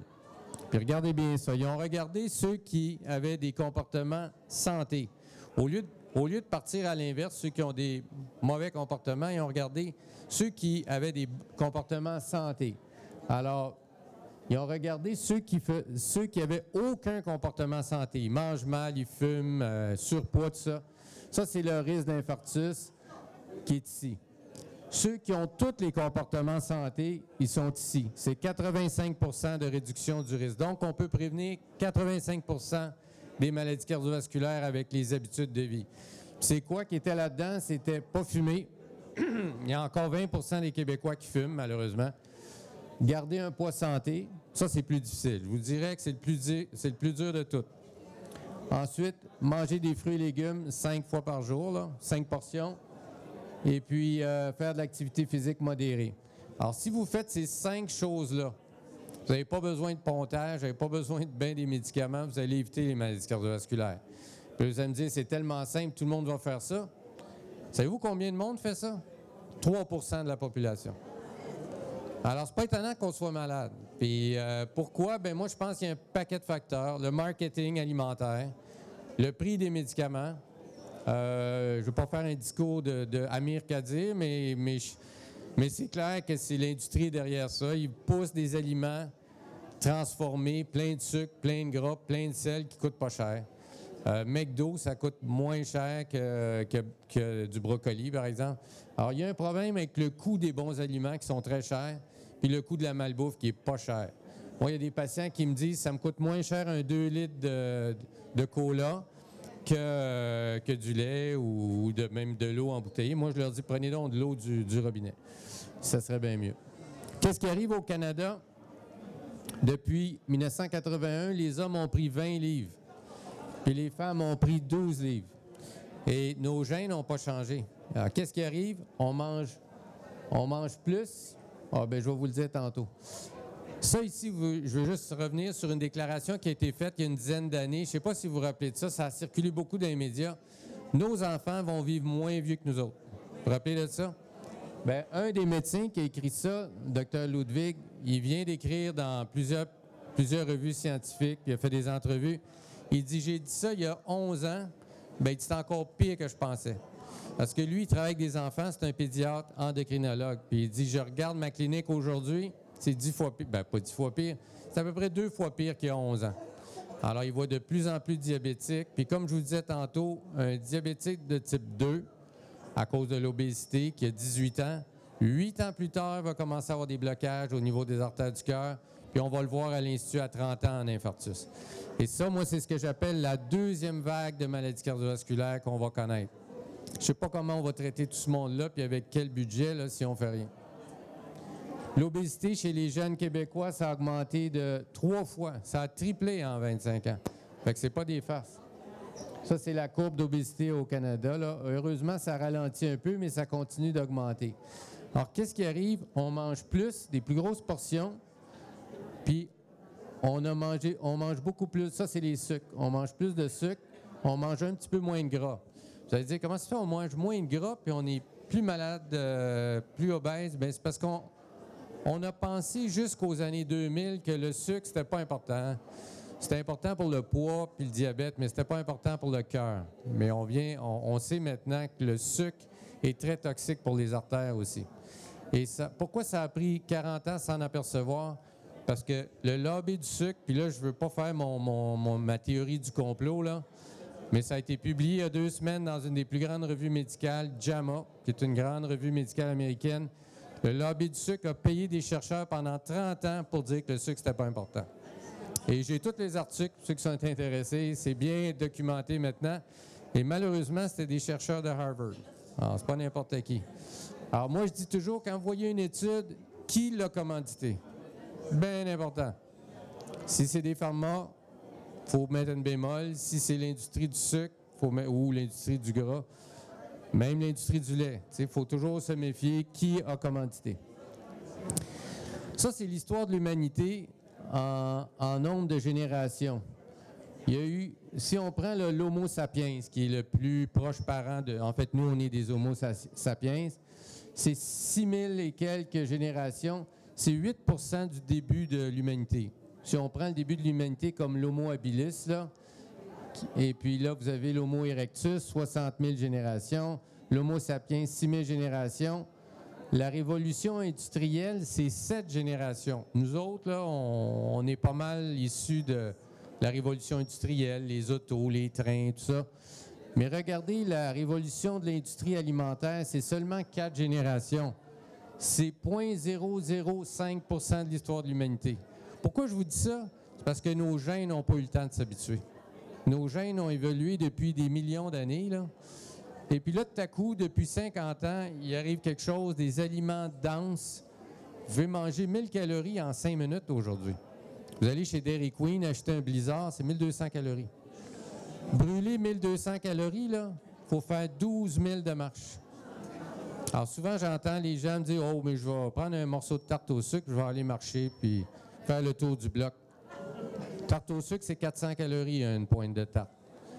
Puis regardez bien ça. Ils ont regardé ceux qui avaient des comportements santé. Au lieu de partir à l'inverse, ceux qui ont des mauvais comportements, ils ont regardé ceux qui avaient des comportements santé. Alors, ils ont regardé ceux qui avaient aucun comportement santé. Ils mangent mal, ils fument, surpoids, tout ça. Ça, c'est le risque d'infarctus qui est ici. Ceux qui ont tous les comportements santé, ils sont ici. C'est 85 % de réduction du risque. Donc, on peut prévenir 85 % des maladies cardiovasculaires avec les habitudes de vie. C'est quoi qui était là-dedans? C'était pas fumer. Il y a encore 20 % des Québécois qui fument, malheureusement. Garder un poids santé, ça, c'est plus difficile. Je vous dirais que c'est le plus dur de tout. Ensuite, manger des fruits et légumes 5 fois par jour, là, 5 portions. Et puis, faire de l'activité physique modérée. Alors, si vous faites ces 5 choses-là, vous n'avez pas besoin de pontage, vous n'avez pas besoin de bien des médicaments, vous allez éviter les maladies cardiovasculaires. Puis vous allez me dire, c'est tellement simple, tout le monde va faire ça. Savez-vous combien de monde fait ça? 3 % de la population. Alors, c'est pas étonnant qu'on soit malade. Puis, pourquoi? Bien, moi, je pense qu'il y a un paquet de facteurs. Le marketing alimentaire, le prix des médicaments. Je ne veux pas faire un discours de Amir Kadir, mais c'est clair que c'est l'industrie derrière ça. Ils poussent des aliments transformés, plein de sucre, plein de gras, plein de sel qui ne coûtent pas cher. McDo, ça coûte moins cher que du brocoli, par exemple. Alors, il y a un problème avec le coût des bons aliments qui sont très chers, puis le coût de la malbouffe qui n'est pas cher. Moi, il y a des patients qui me disent ça me coûte moins cher un 2 litres de cola que du lait ou même de l'eau embouteillée. Moi, je leur dis, prenez donc de l'eau du robinet. Ça serait bien mieux. Qu'est-ce qui arrive au Canada? Depuis 1981, les hommes ont pris 20 livres, puis les femmes ont pris 12 livres. Et nos gènes n'ont pas changé. Alors, qu'est-ce qui arrive? On mange plus. Ah, bien, je vais vous le dire tantôt. Ça ici, je veux juste revenir sur une déclaration qui a été faite il y a une dizaine d'années. Je ne sais pas si vous vous rappelez de ça, ça a circulé beaucoup dans les médias. Nos enfants vont vivre moins vieux que nous autres. Vous vous rappelez de ça? Bien, un des médecins qui a écrit ça, Dr Ludwig, il vient d'écrire dans plusieurs revues scientifiques, il a fait des entrevues. Il dit, j'ai dit ça il y a 11 ans, bien, il dit, c'est encore pire que je pensais. Parce que lui, il travaille avec des enfants, c'est un pédiatre endocrinologue. Puis il dit, je regarde ma clinique aujourd'hui, c'est 10 fois pire. Bien, pas 10 fois pire. C'est à peu près 2 fois pire qu'il y a 11 ans. Alors, il voit de plus en plus de diabétiques. Puis comme je vous disais tantôt, un diabétique de type 2, à cause de l'obésité, qui a 18 ans, 8 ans plus tard, va commencer à avoir des blocages au niveau des artères du cœur. puis on va le voir à l'Institut à 30 ans en infarctus. Et ça, moi, c'est ce que j'appelle la deuxième vague de maladies cardiovasculaires qu'on va connaître. Je ne sais pas comment on va traiter tout ce monde-là, puis avec quel budget, là, si on ne fait rien. L'obésité chez les jeunes Québécois, ça a augmenté de 3 fois. Ça a triplé en 25 ans. Fait que c'est pas des farces. Ça, c'est la courbe d'obésité au Canada, là. Heureusement, ça ralentit un peu, mais ça continue d'augmenter. Alors, qu'est-ce qui arrive? On mange plus, des plus grosses portions, puis on mange beaucoup plus. Ça, c'est les sucres. On mange plus de sucre, on mange un petit peu moins de gras. Vous allez dire, comment ça fait? On mange moins de gras, puis on est plus malade, plus obèse. Bien, c'est parce qu'on a pensé jusqu'aux années 2000 que le sucre, c'était pas important. C'était important pour le poids puis le diabète, mais c'était pas important pour le cœur. Mais on sait maintenant que le sucre est très toxique pour les artères aussi. Et ça, pourquoi ça a pris 40 ans sans en apercevoir? Parce que le lobby du sucre, puis là, je veux pas faire ma théorie du complot, là, mais ça a été publié il y a 2 semaines dans une des plus grandes revues médicales, JAMA, qui est une grande revue médicale américaine. Le lobby du sucre a payé des chercheurs pendant 30 ans pour dire que le sucre, c'était pas important. Et j'ai tous les articles, pour ceux qui sont intéressés. C'est bien documenté maintenant. Et malheureusement, c'était des chercheurs de Harvard. Alors, c'est pas n'importe qui. Alors, moi, je dis toujours, quand vous voyez une étude, qui l'a commandité? Bien important. Si c'est des pharma, il faut mettre une bémol. Si c'est l'industrie du sucre, ou l'industrie du gras, même l'industrie du lait, il faut toujours se méfier qui a commandité. Ça, c'est l'histoire de l'humanité en nombre de générations. Il y a eu, si on prend l'Homo sapiens, qui est le plus proche parent en fait, nous, on est des Homo sapiens, c'est 6000 et quelques générations, c'est 8 % du début de l'humanité. Si on prend le début de l'humanité comme l'Homo habilis, là, et puis là, vous avez l'Homo erectus, 60 000 générations, l'Homo sapiens, 6 000 générations. La révolution industrielle, c'est 7 générations. Nous autres, là, on est pas mal issus de la révolution industrielle, les autos, les trains, tout ça. Mais regardez, la révolution de l'industrie alimentaire, c'est seulement 4 générations. C'est 0,005 % de l'histoire de l'humanité. Pourquoi je vous dis ça? C'est parce que nos gènes n'ont pas eu le temps de s'habituer. Nos gènes ont évolué depuis des millions d'années, là. Et puis là, tout à coup, depuis 50 ans, il arrive quelque chose, des aliments denses. Vous pouvez manger 1000 calories en 5 minutes aujourd'hui. Vous allez chez Dairy Queen acheter un Blizzard, c'est 1200 calories. Brûler 1200 calories, là, il faut faire 12 000 de marche. Alors souvent, j'entends les gens me dire « Oh, mais je vais prendre un morceau de tarte au sucre, je vais aller marcher puis faire le tour du bloc. » Tarte au sucre, c'est 400 calories, une pointe de tarte.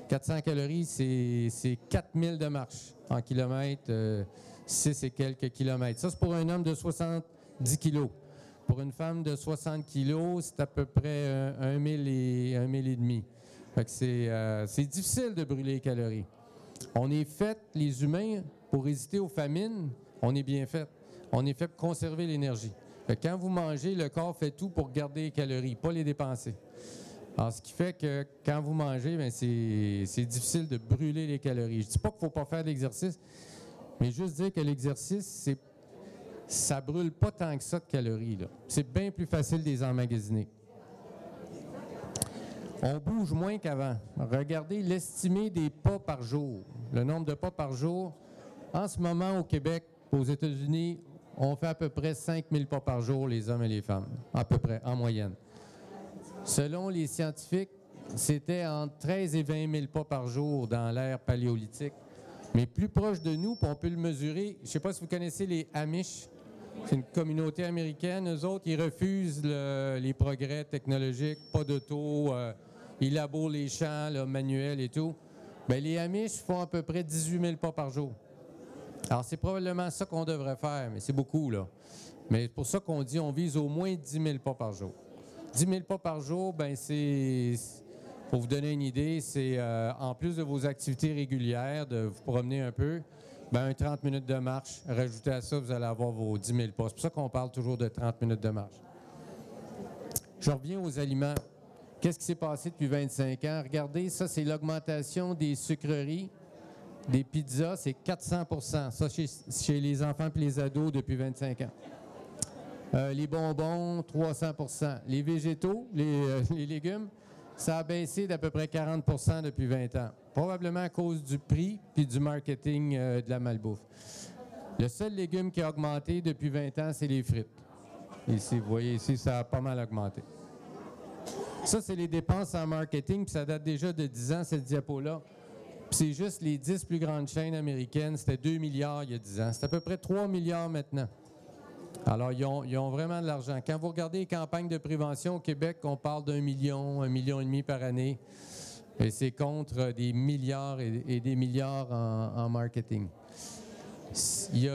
400 calories, c'est 4000 de marche en kilomètres, 6 et quelques kilomètres. Ça, c'est pour un homme de 70 kilos. Pour une femme de 60 kilos, c'est à peu près 1 000 et 1 000 et demi. Fait que c'est difficile de brûler les calories. On est fait, les humains, pour résister aux famines, on est bien fait. On est fait pour conserver l'énergie. Fait que quand vous mangez, le corps fait tout pour garder les calories, pas les dépenser. Alors, ce qui fait que quand vous mangez, bien, c'est difficile de brûler les calories. Je ne dis pas qu'il ne faut pas faire d'exercice, mais juste dire que l'exercice, ça ne brûle pas tant que ça de calories, là. C'est bien plus facile de les emmagasiner. On bouge moins qu'avant. Regardez l'estimé des pas par jour. Le nombre de pas par jour. En ce moment, au Québec, aux États-Unis, on fait à peu près 5000 pas par jour, les hommes et les femmes. À peu près, en moyenne. Selon les scientifiques, c'était entre 13 et 20 000 pas par jour dans l'ère paléolithique. Mais plus proche de nous, puis on peut le mesurer. Je ne sais pas si vous connaissez les Amish. C'est une communauté américaine. Eux autres, ils refusent les progrès technologiques, pas d'auto, ils labourent les champs là, manuels et tout. Bien, les Amish font à peu près 18 000 pas par jour. Alors, c'est probablement ça qu'on devrait faire, mais c'est beaucoup, là. Mais c'est pour ça qu'on dit on vise au moins 10 000 pas par jour. 10 000 pas par jour, bien, c'est, pour vous donner une idée, c'est en plus de vos activités régulières, de vous promener un peu, bien, 30 minutes de marche. Rajoutez à ça, vous allez avoir vos 10 000 pas. C'est pour ça qu'on parle toujours de 30 minutes de marche. Je reviens aux aliments. Qu'est-ce qui s'est passé depuis 25 ans? Regardez, ça, c'est l'augmentation des sucreries, des pizzas, c'est 400 %. Ça, chez les enfants et les ados depuis 25 ans. Les bonbons, 300 %. Les végétaux, les légumes, ça a baissé d'à peu près 40 % depuis 20 ans. Probablement à cause du prix puis du marketing de la malbouffe. Le seul légume qui a augmenté depuis 20 ans, c'est les frites. Ici, vous voyez ici, ça a pas mal augmenté. Ça, c'est les dépenses en marketing, puis ça date déjà de 10 ans, cette diapo-là. Puis c'est juste les 10 plus grandes chaînes américaines, c'était 2 milliards il y a 10 ans. C'est à peu près 3 milliards maintenant. Alors, ils ont vraiment de l'argent. Quand vous regardez les campagnes de prévention au Québec, on parle d'1 million, 1,5 million par année. Et c'est contre des milliards et des milliards en marketing. Il y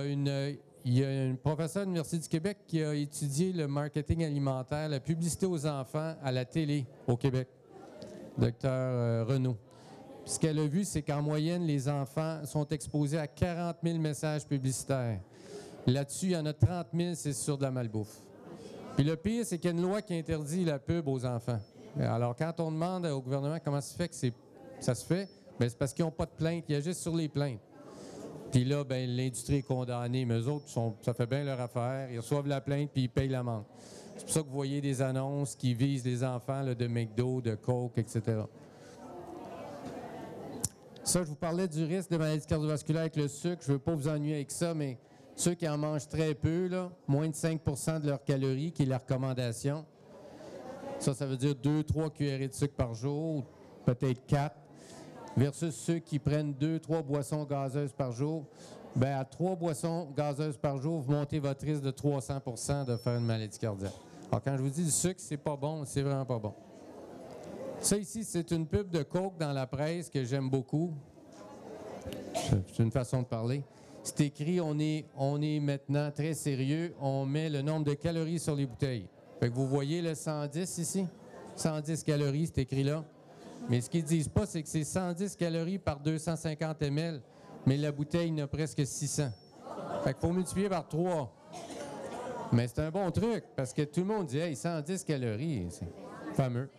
a une professeure de l'Université du Québec qui a étudié le marketing alimentaire, la publicité aux enfants à la télé au Québec, Dr Renaud. Puis ce qu'elle a vu, c'est qu'en moyenne, les enfants sont exposés à 40 000 messages publicitaires. Là-dessus, il y en a 30 000, c'est sur de la malbouffe. Puis le pire, c'est qu'il y a une loi qui interdit la pub aux enfants. Alors, quand on demande au gouvernement comment ça fait que ça se fait, bien, c'est parce qu'ils n'ont pas de plainte, il y a juste sur les plaintes. Puis là, bien, l'industrie est condamnée, mais eux autres, ça fait bien leur affaire, ils reçoivent la plainte puis ils payent l'amende. C'est pour ça que vous voyez des annonces qui visent les enfants là, de McDo, de Coke, etc. Ça, je vous parlais du risque de maladie cardiovasculaire avec le sucre. Je ne veux pas vous ennuyer avec ça, mais ceux qui en mangent très peu, là, moins de 5 % de leurs calories, qui est la recommandation, ça veut dire 2-3 cuillerées de sucre par jour, peut-être 4, versus ceux qui prennent 2-3 boissons gazeuses par jour. Bien, à 3 boissons gazeuses par jour, vous montez votre risque de 300 % de faire une maladie cardiaque. Alors, quand je vous dis du sucre, c'est pas bon, c'est vraiment pas bon. Ça ici, c'est une pub de Coke dans la presse que j'aime beaucoup. C'est une façon de parler. C'est écrit, on est maintenant très sérieux, on met le nombre de calories sur les bouteilles. Fait que vous voyez le 110 ici? 110 calories, c'est écrit là. Mais ce qu'ils ne disent pas, c'est que c'est 110 calories par 250 ml, mais la bouteille n'a presque 600. Fait qu'il faut multiplier par 3. Mais c'est un bon truc, parce que tout le monde dit « Hey, 110 calories, c'est fameux ».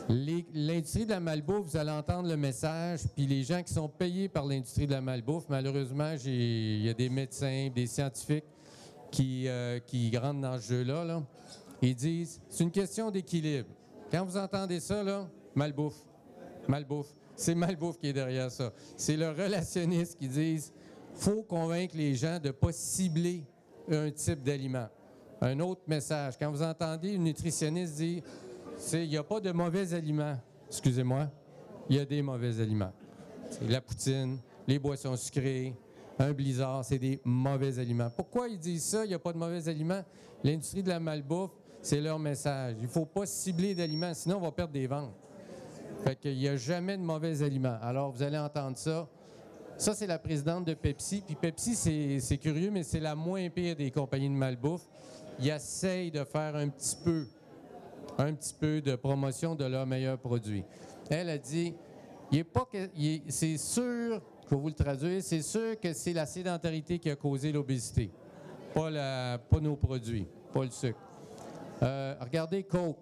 L'industrie de la malbouffe, vous allez entendre le message, puis les gens qui sont payés par l'industrie de la malbouffe, malheureusement, il y a des médecins, des scientifiques qui rentrent dans ce jeu-là. Là. Ils disent, c'est une question d'équilibre. Quand vous entendez ça, là, malbouffe. C'est malbouffe qui est derrière ça. C'est le relationniste qui dit, faut convaincre les gens de ne pas cibler un type d'aliment. Un autre message, quand vous entendez une nutritionniste dire, il n'y a pas de mauvais aliments. Excusez-moi, il y a des mauvais aliments. C'est la poutine, les boissons sucrées, un blizzard, c'est des mauvais aliments. Pourquoi ils disent ça, il n'y a pas de mauvais aliments? L'industrie de la malbouffe, c'est leur message. Il ne faut pas cibler d'aliments, sinon on va perdre des ventes. Fait qu'il n'y a jamais de mauvais aliments. Alors, vous allez entendre ça. Ça, c'est la présidente de Pepsi. Puis Pepsi, c'est curieux, mais c'est la moins pire des compagnies de malbouffe. Ils essayent de faire un petit peu de promotion de leurs meilleurs produits. Elle a dit, c'est sûr, je vais vous le traduire, c'est sûr que c'est la sédentarité qui a causé l'obésité, pas nos produits, pas le sucre. Regardez Coke,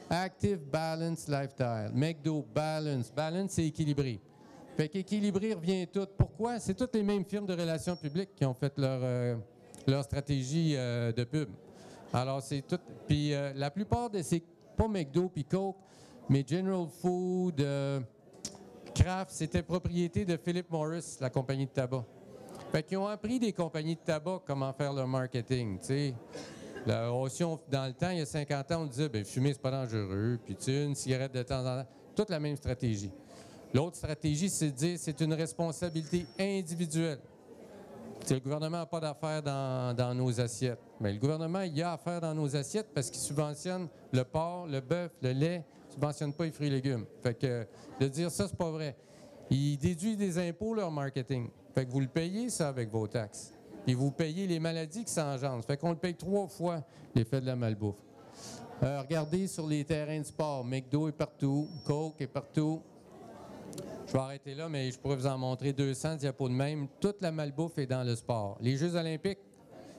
Active Balance Lifestyle, McDo, Balance, c'est équilibré. Fait qu'équilibré revient tout. Pourquoi? C'est toutes les mêmes firmes de relations publiques qui ont fait leur stratégie de pub. Alors, c'est tout. Puis la plupart de ces, pas McDo puis Coke, mais General Food, Kraft, c'était propriété de Philip Morris, la compagnie de tabac. Fait qu'ils ont appris des compagnies de tabac comment faire leur marketing, tu sais. Dans le temps, il y a 50 ans, on disait, bien, fumer, c'est pas dangereux, puis tu sais, une cigarette de temps en temps. Toute la même stratégie. L'autre stratégie, c'est de dire, c'est une responsabilité individuelle. T'sais, le gouvernement n'a pas d'affaires dans nos assiettes. Mais le gouvernement, il a affaires dans nos assiettes parce qu'il subventionne le porc, le bœuf, le lait, il ne subventionne pas les fruits et légumes. Fait que de dire ça, c'est pas vrai. Il déduit des impôts, leur marketing. Fait que vous le payez, ça, avec vos taxes. Puis vous payez les maladies qui s'engendrent. Fait qu'on le paye 3 fois, l'effet de la malbouffe. Regardez sur les terrains de sport. McDo est partout, Coke est partout. Je vais arrêter là, mais je pourrais vous en montrer 200 diapos de même. Toute la malbouffe est dans le sport. Les Jeux olympiques,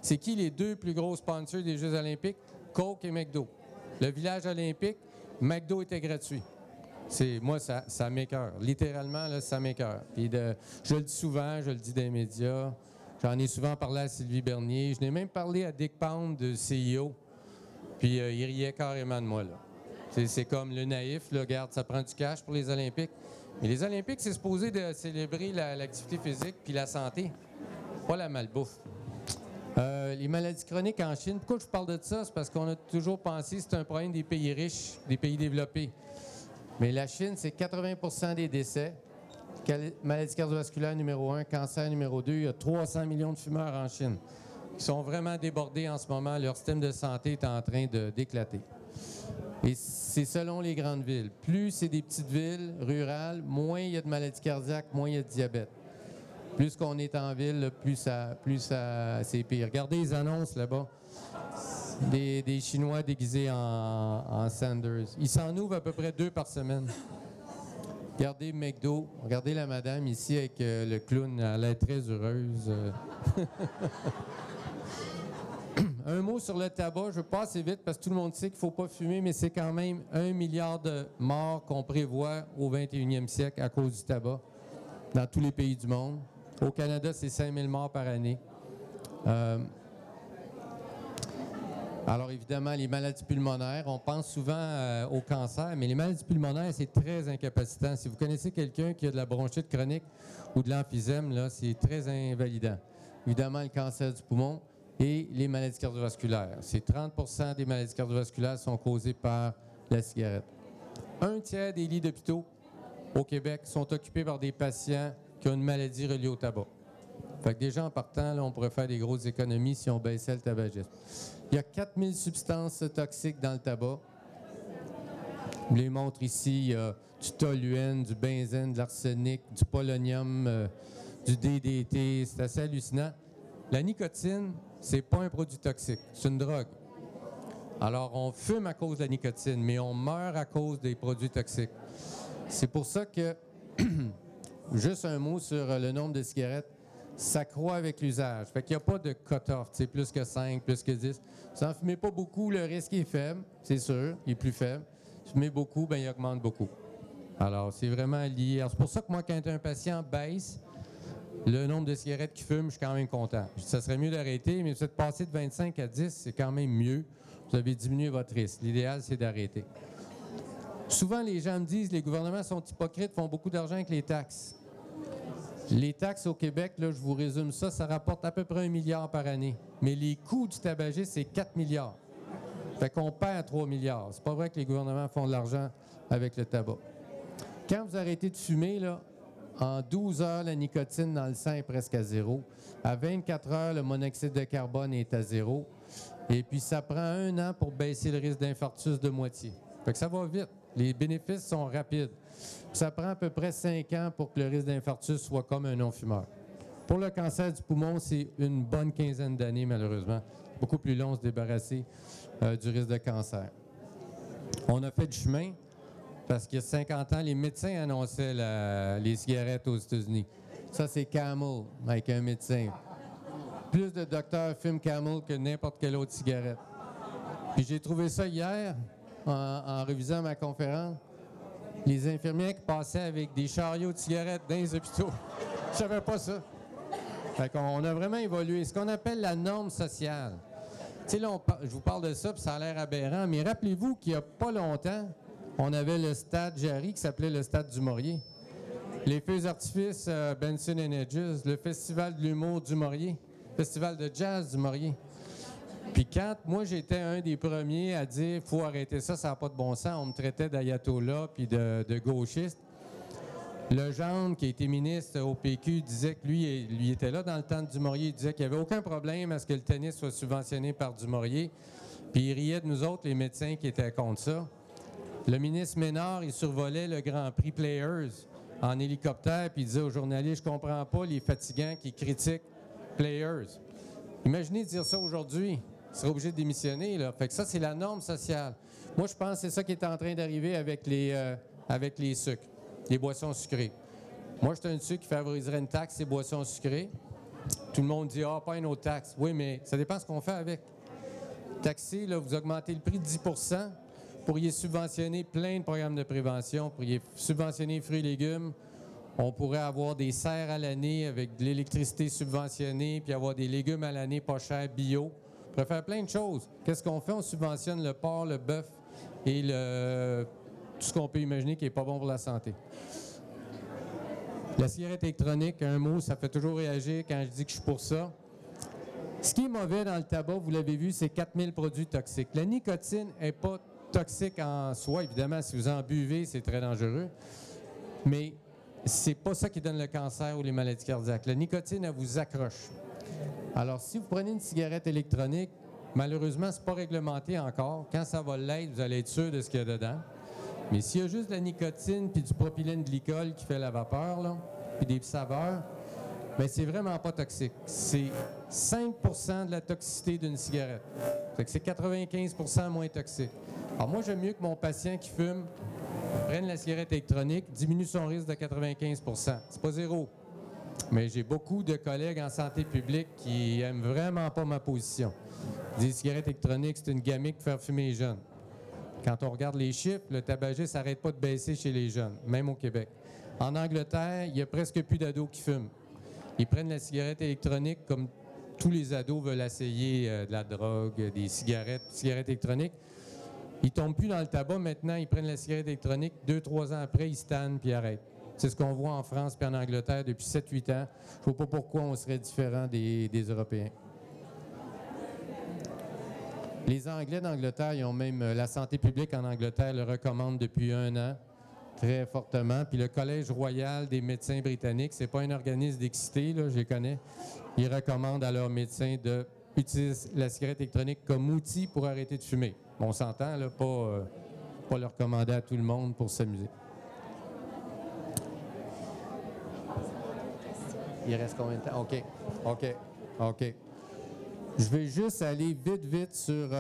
c'est qui les 2 plus gros sponsors des Jeux olympiques? Coke et McDo. Le village olympique, McDo était gratuit. Moi, ça m'écoeure. Littéralement, là, ça m'écoeure. Puis je le dis souvent, je le dis dans les médias. J'en ai souvent parlé à Sylvie Bernier. Je n'ai même parlé à Dick Pound, de CIO. Puis il riait carrément de moi, là. C'est comme le naïf, là, regarde, ça prend du cash pour les Olympiques. Mais les Olympiques, c'est supposé de célébrer l'activité physique puis la santé, pas la malbouffe. Les maladies chroniques en Chine, pourquoi je parle de ça? C'est parce qu'on a toujours pensé que c'est un problème des pays riches, des pays développés. Mais la Chine, c'est 80% des décès. Maladie cardiovasculaire numéro 1, cancer numéro 2, il y a 300 millions de fumeurs en Chine. Ils sont vraiment débordés en ce moment. Leur système de santé est en train d'éclater. Et c'est selon les grandes villes. Plus c'est des petites villes rurales, moins il y a de maladies cardiaques, moins il y a de diabète. Plus qu'on est en ville, plus c'est pire. Regardez les annonces là-bas. Des Chinois déguisés en Sanders. Ils s'en ouvrent à peu près 2 par semaine. Regardez McDo. Regardez la madame ici avec le clown. Elle est très heureuse. Un mot sur le tabac. Je ne veux pas assez vite parce que tout le monde sait qu'il ne faut pas fumer, mais c'est quand même 1 milliard de morts qu'on prévoit au 21e siècle à cause du tabac dans tous les pays du monde. Au Canada, c'est 5 000 morts par année. Alors, évidemment, les maladies pulmonaires, on pense souvent au cancer, mais les maladies pulmonaires, c'est très incapacitant. Si vous connaissez quelqu'un qui a de la bronchite chronique ou de l'emphysème, là, c'est très invalidant. Évidemment, le cancer du poumon et les maladies cardiovasculaires. C'est 30% des maladies cardiovasculaires sont causées par la cigarette. 1/3 des lits d'hôpitaux au Québec sont occupés par des patients qui ont une maladie reliée au tabac. Fait que déjà, en partant, là, on pourrait faire des grosses économies si on baissait le tabagisme. Il y a 4000 substances toxiques dans le tabac. Je les montre ici. Il y a du toluène, du benzène, de l'arsenic, du polonium, du DDT. C'est assez hallucinant. La nicotine, c'est pas un produit toxique. C'est une drogue. Alors, on fume à cause de la nicotine, mais on meurt à cause des produits toxiques. C'est pour ça que, juste un mot sur le nombre de cigarettes, ça croît avec l'usage. Fait qu'il n'y a pas de cut-off, c'est plus que 5, plus que 10. Si n'en fumez pas beaucoup, le risque est faible, c'est sûr, il est plus faible. Si vous fumez beaucoup, bien, il augmente beaucoup. Alors, c'est vraiment lié. Alors, c'est pour ça que moi, quand un patient baisse le nombre de cigarettes qu'il fume, je suis quand même content. Ça serait mieux d'arrêter, mais vous êtes passé de 25 à 10, c'est quand même mieux. Vous avez diminué votre risque. L'idéal, c'est d'arrêter. Souvent, les gens me disent, les gouvernements sont hypocrites, font beaucoup d'argent avec les taxes. Les taxes au Québec, là, je vous résume ça, ça rapporte à peu près 1 milliard par année. Mais les coûts du tabagisme, c'est 4 milliards. Fait qu'on perd 3 milliards. C'est pas vrai que les gouvernements font de l'argent avec le tabac. Quand vous arrêtez de fumer, là, en 12 heures, la nicotine dans le sang est presque à 0. À 24 heures, le monoxyde de carbone est à 0. Et puis, ça prend 1 an pour baisser le risque d'infarctus de moitié. Fait que ça va vite. Les bénéfices sont rapides. Ça prend à peu près 5 ans pour que le risque d'infarctus soit comme un non-fumeur. Pour le cancer du poumon, c'est une bonne quinzaine d'années, malheureusement. Beaucoup plus long de se débarrasser du risque de cancer. On a fait du chemin parce qu'il y a 50 ans, les médecins annonçaient les cigarettes aux États-Unis. Ça, c'est Camel, avec un médecin. Plus de docteurs fument Camel que n'importe quelle autre cigarette. Puis j'ai trouvé ça hier, en révisant ma conférence. Les infirmières qui passaient avec des chariots de cigarettes dans les hôpitaux. Je savais pas ça. Fait qu'on a vraiment évolué. Ce qu'on appelle la norme sociale. Tu sais, là, je vous parle de ça, puis ça a l'air aberrant, mais rappelez-vous qu'il n'y a pas longtemps, on avait le stade Jarry qui s'appelait le stade du Maurier. Les feux d'artifice Benson & Hedges, le festival de l'humour du Maurier, festival de jazz du Maurier. Puis quand moi, j'étais un des premiers à dire « faut arrêter ça, ça n'a pas de bon sens », on me traitait d'ayatollah puis de gauchiste. Legendre, qui a été ministre au PQ, disait que lui était là dans le temps de Dumouriez. Il disait qu'il n'y avait aucun problème à ce que le tennis soit subventionné par Dumouriez. Puis il riait de nous autres, les médecins, qui étaient contre ça. Le ministre Ménard, il survolait le Grand Prix Players en hélicoptère, puis il disait aux journalistes « je comprends pas les fatigants qui critiquent Players ». Imaginez dire ça aujourd'hui. Il serait obligé de démissionner, là. Fait que ça, c'est la norme sociale. Moi, je pense que c'est ça qui est en train d'arriver avec les sucres, les boissons sucrées. Moi, je suis un sucre qui favoriserait une taxe, ces boissons sucrées. Tout le monde dit « ah, pas une autre taxe ». Oui, mais ça dépend de ce qu'on fait avec. Taxer, là, vous augmentez le prix de 10 %, vous pourriez subventionner plein de programmes de prévention, vous pourriez subventionner les fruits et légumes, On pourrait avoir des serres à l'année avec de l'électricité subventionnée, puis avoir des légumes à l'année pas chers, bio. On pourrait faire plein de choses. Qu'est-ce qu'on fait? On subventionne le porc, le bœuf et tout ce qu'on peut imaginer qui n'est pas bon pour la santé. La cigarette électronique, un mot, ça fait toujours réagir quand je dis que je suis pour ça. Ce qui est mauvais dans le tabac, vous l'avez vu, c'est 4000 produits toxiques. La nicotine n'est pas toxique en soi. Évidemment, si vous en buvez, c'est très dangereux. Mais c'est pas ça qui donne le cancer ou les maladies cardiaques. La nicotine, elle vous accroche. Alors, si vous prenez une cigarette électronique, malheureusement, c'est pas réglementé encore. Quand ça va l'être, vous allez être sûr de ce qu'il y a dedans. Mais s'il y a juste de la nicotine puis du propylène glycol qui fait la vapeur, là, puis des saveurs, bien, c'est vraiment pas toxique. C'est 5 % de la toxicité d'une cigarette. Fait que c'est 95 % moins toxique. Alors moi, j'aime mieux que mon patient qui fume prenne la cigarette électronique, diminue son risque de 95 %. C'est pas zéro. Mais j'ai beaucoup de collègues en santé publique qui aiment vraiment pas ma position. Des cigarettes électroniques, c'est une gamique pour faire fumer les jeunes. Quand on regarde les chiffres, le tabagisme n'arrête pas de baisser chez les jeunes, même au Québec. En Angleterre, il y a presque plus d'ados qui fument. Ils prennent la cigarette électronique comme tous les ados veulent essayer de la drogue, des cigarettes électroniques. Ils tombent plus dans le tabac maintenant, ils prennent la cigarette électronique. 2-3 ans après, ils se tannent puis arrêtent. C'est ce qu'on voit en France et en Angleterre depuis 7-8 ans. Je ne vois pas pourquoi on serait différent des Européens. Les Anglais d'Angleterre, ils ont même la santé publique en Angleterre le recommande depuis 1 an, très fortement. Puis le Collège royal des médecins britanniques, c'est pas un organisme d'excité, là, je les connais. Ils recommandent à leurs médecins d'utiliser la cigarette électronique comme outil pour arrêter de fumer. On s'entend, là, pas le recommander à tout le monde pour s'amuser. Il reste combien de temps? OK. Je vais juste aller vite sur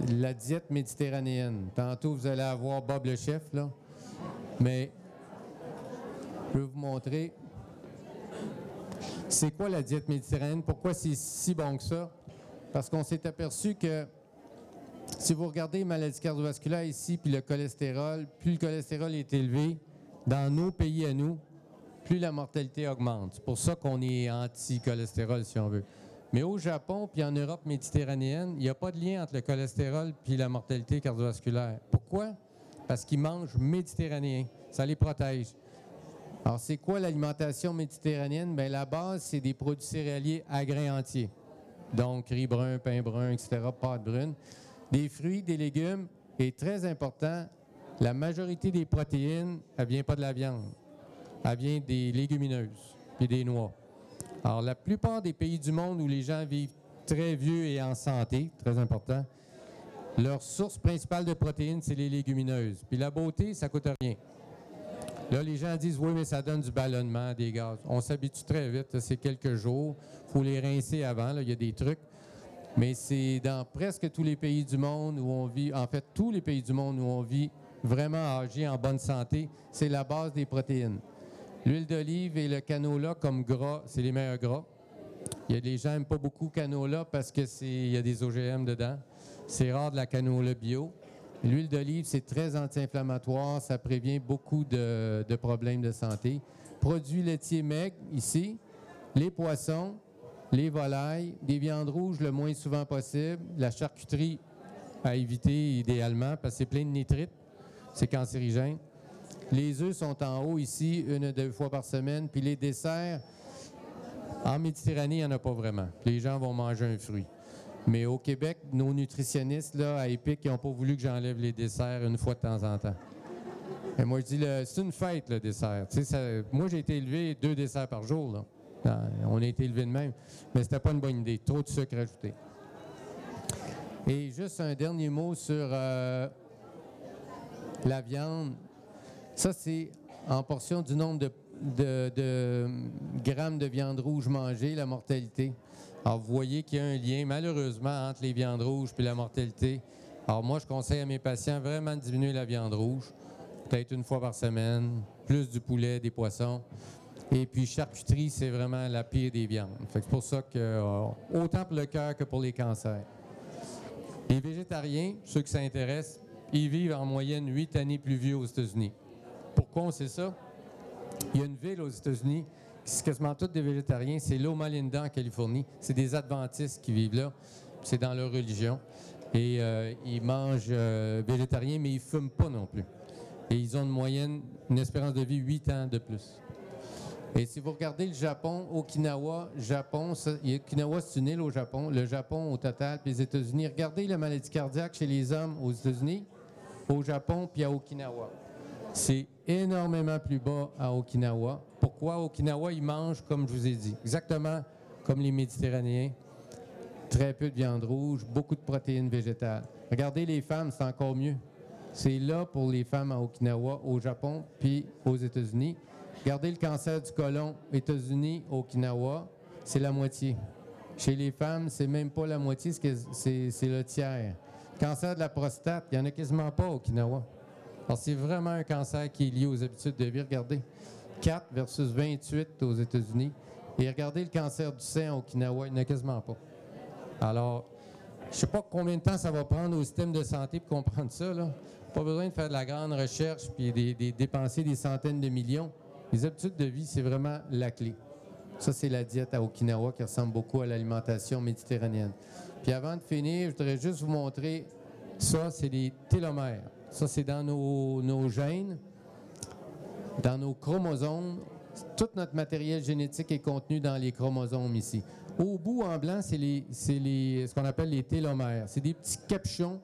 la diète méditerranéenne. Tantôt, vous allez avoir Bob le chef, là. Mais je vais vous montrer c'est quoi la diète méditerranéenne, pourquoi c'est si bon que ça. Parce qu'on s'est aperçu que si vous regardez les maladies cardiovasculaires ici, puis le cholestérol, plus le cholestérol est élevé, dans nos pays à nous, plus la mortalité augmente. C'est pour ça qu'on est anti-cholestérol, si on veut. Mais au Japon puis en Europe méditerranéenne, il n'y a pas de lien entre le cholestérol puis la mortalité cardiovasculaire. Pourquoi? Parce qu'ils mangent méditerranéen. Ça les protège. Alors, c'est quoi l'alimentation méditerranéenne? Bien, la base, c'est des produits céréaliers à grains entiers. Donc, riz brun, pain brun, etc., pâte brune. Des fruits, des légumes. Et très important, la majorité des protéines, elle ne vient pas de la viande. Elle vient des légumineuses et des noix. Alors, la plupart des pays du monde où les gens vivent très vieux et en santé, très important, leur source principale de protéines, c'est les légumineuses. Puis la beauté, ça ne coûte rien. Là, les gens disent, oui, mais ça donne du ballonnement, des gaz. On s'habitue très vite, c'est quelques jours. Il faut les rincer avant, là, il y a des trucs. Mais c'est dans presque tous les pays du monde où on vit, en fait, tous les pays du monde où on vit vraiment âgé, en bonne santé, c'est la base des protéines. L'huile d'olive et le canola comme gras, c'est les meilleurs gras. Il y a des gens qui n'aiment pas beaucoup canola parce qu'il y a des OGM dedans. C'est rare de la canola bio. L'huile d'olive, c'est très anti-inflammatoire. Ça prévient beaucoup de problèmes de santé. Produits laitiers maigres, ici. Les poissons, les volailles, des viandes rouges le moins souvent possible. La charcuterie à éviter idéalement parce que c'est plein de nitrites. C'est cancérigène. Les œufs sont en haut ici, 1 à 2 fois par semaine. Puis les desserts, en Méditerranée, il n'y en a pas vraiment. Les gens vont manger un fruit. Mais au Québec, nos nutritionnistes là, à EPIC, ils n'ont pas voulu que j'enlève les desserts 1 fois de temps en temps. Et moi, je dis, c'est une fête, le dessert. Tu sais, moi, j'ai été élevé 2 desserts par jour. Là. On a été élevé de même. Mais c'était pas une bonne idée. Trop de sucre ajouté. Et juste un dernier mot sur la viande. Ça, c'est en portion du nombre de grammes de viande rouge mangée, la mortalité. Alors, vous voyez qu'il y a un lien, malheureusement, entre les viandes rouges et la mortalité. Alors, moi, je conseille à mes patients vraiment de diminuer la viande rouge, peut-être 1 fois par semaine, plus du poulet, des poissons. Et puis, charcuterie, c'est vraiment la pire des viandes. Fait que c'est pour ça que, autant pour le cœur que pour les cancers. Les végétariens, ceux qui s'intéressent, ils vivent en moyenne 8 années plus vieux aux États-Unis. Pourquoi on sait ça? Il y a une ville aux États-Unis, c'est quasiment tous des végétariens, c'est Loma Linda en Californie. C'est des adventistes qui vivent là, c'est dans leur religion. Et ils mangent végétarien, mais ils ne fument pas non plus. Et ils ont une moyenne, une espérance de vie 8 ans de plus. Et si vous regardez le Japon, Okinawa, Okinawa, c'est une île au Japon. Le Japon, au total, puis les États-Unis. Regardez la maladie cardiaque chez les hommes aux États-Unis, au Japon, puis à Okinawa. C'est énormément plus bas à Okinawa. Pourquoi? À Okinawa, ils mangent, comme je vous ai dit, exactement comme les Méditerranéens. Très peu de viande rouge, beaucoup de protéines végétales. Regardez les femmes, c'est encore mieux. C'est là pour les femmes à Okinawa, au Japon, puis aux États-Unis. Regardez le cancer du côlon, États-Unis, Okinawa, c'est la moitié. Chez les femmes, c'est même pas la moitié, c'est le tiers. Cancer de la prostate, il n'y en a quasiment pas à Okinawa. Alors, c'est vraiment un cancer qui est lié aux habitudes de vie. Regardez, 4 versus 28 aux États-Unis. Et regardez le cancer du sein à Okinawa, il n'y en a quasiment pas. Alors, je ne sais pas combien de temps ça va prendre au système de santé pour comprendre ça, là. Pas besoin de faire de la grande recherche puis dépenser des centaines de millions. Les habitudes de vie, c'est vraiment la clé. Ça, c'est la diète à Okinawa qui ressemble beaucoup à l'alimentation méditerranéenne. Puis avant de finir, je voudrais juste vous montrer, ça, c'est les télomères. Ça, c'est dans nos gènes, dans nos chromosomes. Tout notre matériel génétique est contenu dans les chromosomes ici. Au bout, en blanc, c'est ce qu'on appelle les télomères. C'est des petits capuchons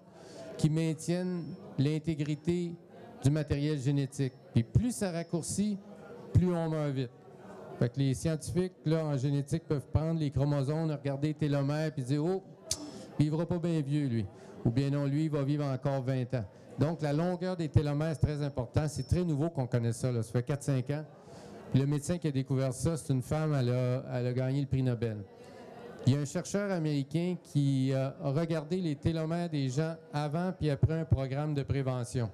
qui maintiennent l'intégrité du matériel génétique. Puis plus ça raccourcit, plus on meurt vite. Fait que les scientifiques, là, en génétique, peuvent prendre les chromosomes, regarder les télomères, puis dire « Oh, il ne vivra pas bien vieux, lui. » Ou bien non, lui, il va vivre encore 20 ans. Donc, la longueur des télomères, c'est très important. C'est très nouveau qu'on connaisse ça, là. Ça fait 4-5 ans. Puis le médecin qui a découvert ça, c'est une femme, elle a gagné le prix Nobel. Il y a un chercheur américain qui a regardé les télomères des gens avant puis après un programme de prévention.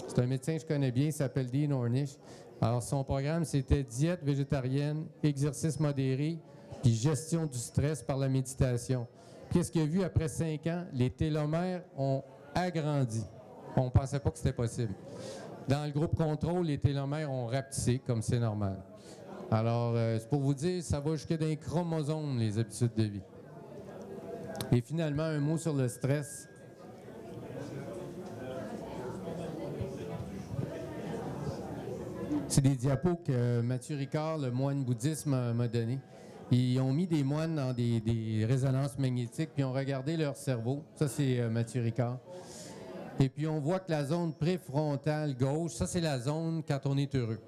C'est un médecin que je connais bien, il s'appelle Dean Ornish. Alors, son programme, c'était diète végétarienne, exercice modéré, puis gestion du stress par la méditation. Qu'est-ce qu'il a vu après 5 ans? Les télomères ont agrandi. On ne pensait pas que c'était possible. Dans le groupe contrôle, les télomères ont rapetissé, comme c'est normal. Alors, c'est pour vous dire, ça va jusqu'à dans les chromosomes, les habitudes de vie. Et finalement, un mot sur le stress. C'est des diapos que Mathieu Ricard, le moine bouddhiste, m'a donné. Ils ont mis des moines dans des résonances magnétiques, puis ont regardé leur cerveau. Ça, c'est Mathieu Ricard. Et puis, on voit que la zone préfrontale gauche, ça, c'est la zone quand on est heureux.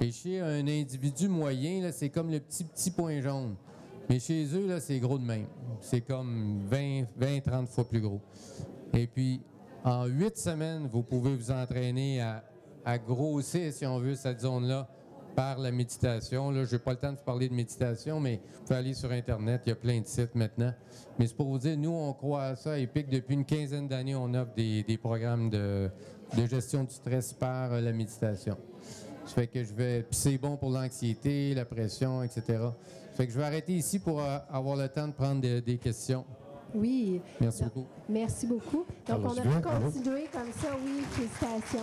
Et chez un individu moyen, là, c'est comme le petit point jaune. Mais chez eux, là, c'est gros de même. C'est comme 20-30 fois plus gros. Et puis, en 8 semaines, vous pouvez vous entraîner à grossir, si on veut, cette zone-là par la méditation. Là, je n'ai pas le temps de vous parler de méditation, mais vous pouvez aller sur Internet, il y a plein de sites maintenant. Mais c'est pour vous dire, nous, on croit à ça. Et puis, depuis une quinzaine d'années, on offre des programmes de gestion du stress par la méditation. Ça fait que puis c'est bon pour l'anxiété, la pression, etc. Ça fait que je vais arrêter ici pour avoir le temps de prendre des questions. Oui. Merci beaucoup. Merci beaucoup. Donc, on aurait continué comme ça. Oui, félicitations.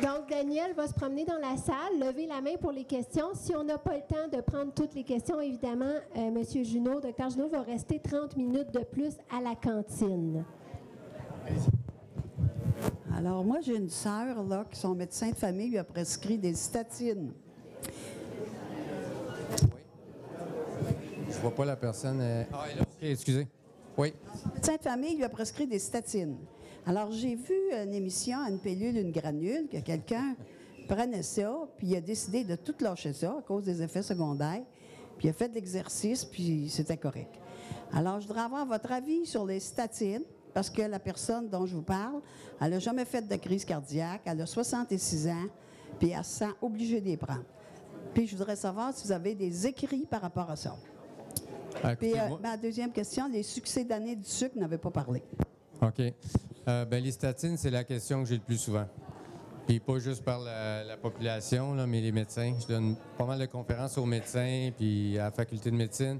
Donc, Daniel va se promener dans la salle, lever la main pour les questions. Si on n'a pas le temps de prendre toutes les questions, évidemment, M. Junot, Dr Junot va rester 30 minutes de plus à la cantine. Alors, moi, j'ai une sœur, là, qui son médecin de famille lui a prescrit des statines. Oui. Je vois pas la personne. Ah, elle est là. OK, excusez. Oui. Le médecin de famille lui a prescrit des statines. Alors, j'ai vu une émission, une pilule, une granule, que quelqu'un prenait ça, puis il a décidé de tout lâcher ça à cause des effets secondaires, puis il a fait de l'exercice, puis c'était correct. Alors, je voudrais avoir votre avis sur les statines, parce que la personne dont je vous parle, elle n'a jamais fait de crise cardiaque, elle a 66 ans, puis elle se sent obligée de les prendre. Puis, je voudrais savoir si vous avez des écrits par rapport à ça. Puis, ma deuxième question, les succédanés du sucre n'avaient pas parlé. OK. Les statines, c'est la question que j'ai le plus souvent. Puis pas juste par la population, là, mais les médecins. Je donne pas mal de conférences aux médecins puis à la faculté de médecine.